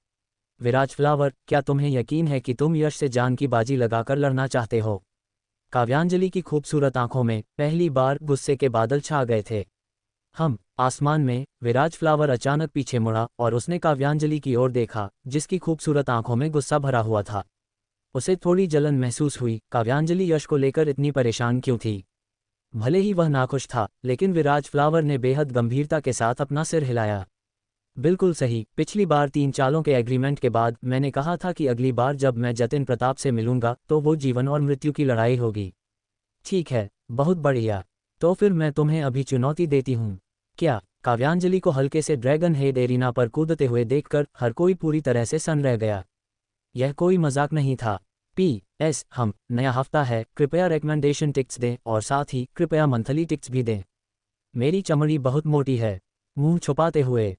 [SPEAKER 1] विराज फ्लावर, क्या तुम्हें यकीन है कि तुम यश से जान की बाजी लगाकर लड़ना चाहते हो? काव्यांजलि की खूबसूरत आंखों में पहली बार गुस्से के बादल छा गए थे। आसमान में विराज फ्लावर अचानक पीछे मुड़ा और उसने काव्यांजलि की ओर देखा, जिसकी खूबसूरत आंखों में गुस्सा भरा हुआ था। उसे थोड़ी जलन महसूस हुई, काव्यांजलि यश को लेकर इतनी परेशान क्यों थी? भले ही वह नाखुश था, लेकिन विराज फ्लावर ने बेहद गंभीरता के साथ अपना सिर हिलाया। बिल्कुल सही, पिछली बार 3 चालों के एग्रीमेंट के बाद मैंने कहा था कि अगली बार जब मैं जतिन प्रताप से मिलूंगा तो वो जीवन और मृत्यु की लड़ाई होगी। ठीक है, बहुत बढ़िया। तो फिर मैं तुम्हें अभी चुनौती देती हूँ। क्या? काव्यांजलि को हल्के से ड्रैगन हेड एरिना पर कूदते हुए देखकर हर कोई पूरी तरह से सन्न रह गया। यह कोई मजाक नहीं था। PS, नया हफ्ता है, कृपया रिकमेंडेशन टिक्स दें और साथ ही कृपया मंथली टिक्स भी दें। मेरी चमड़ी बहुत मोटी है। मुंह छुपाते हुए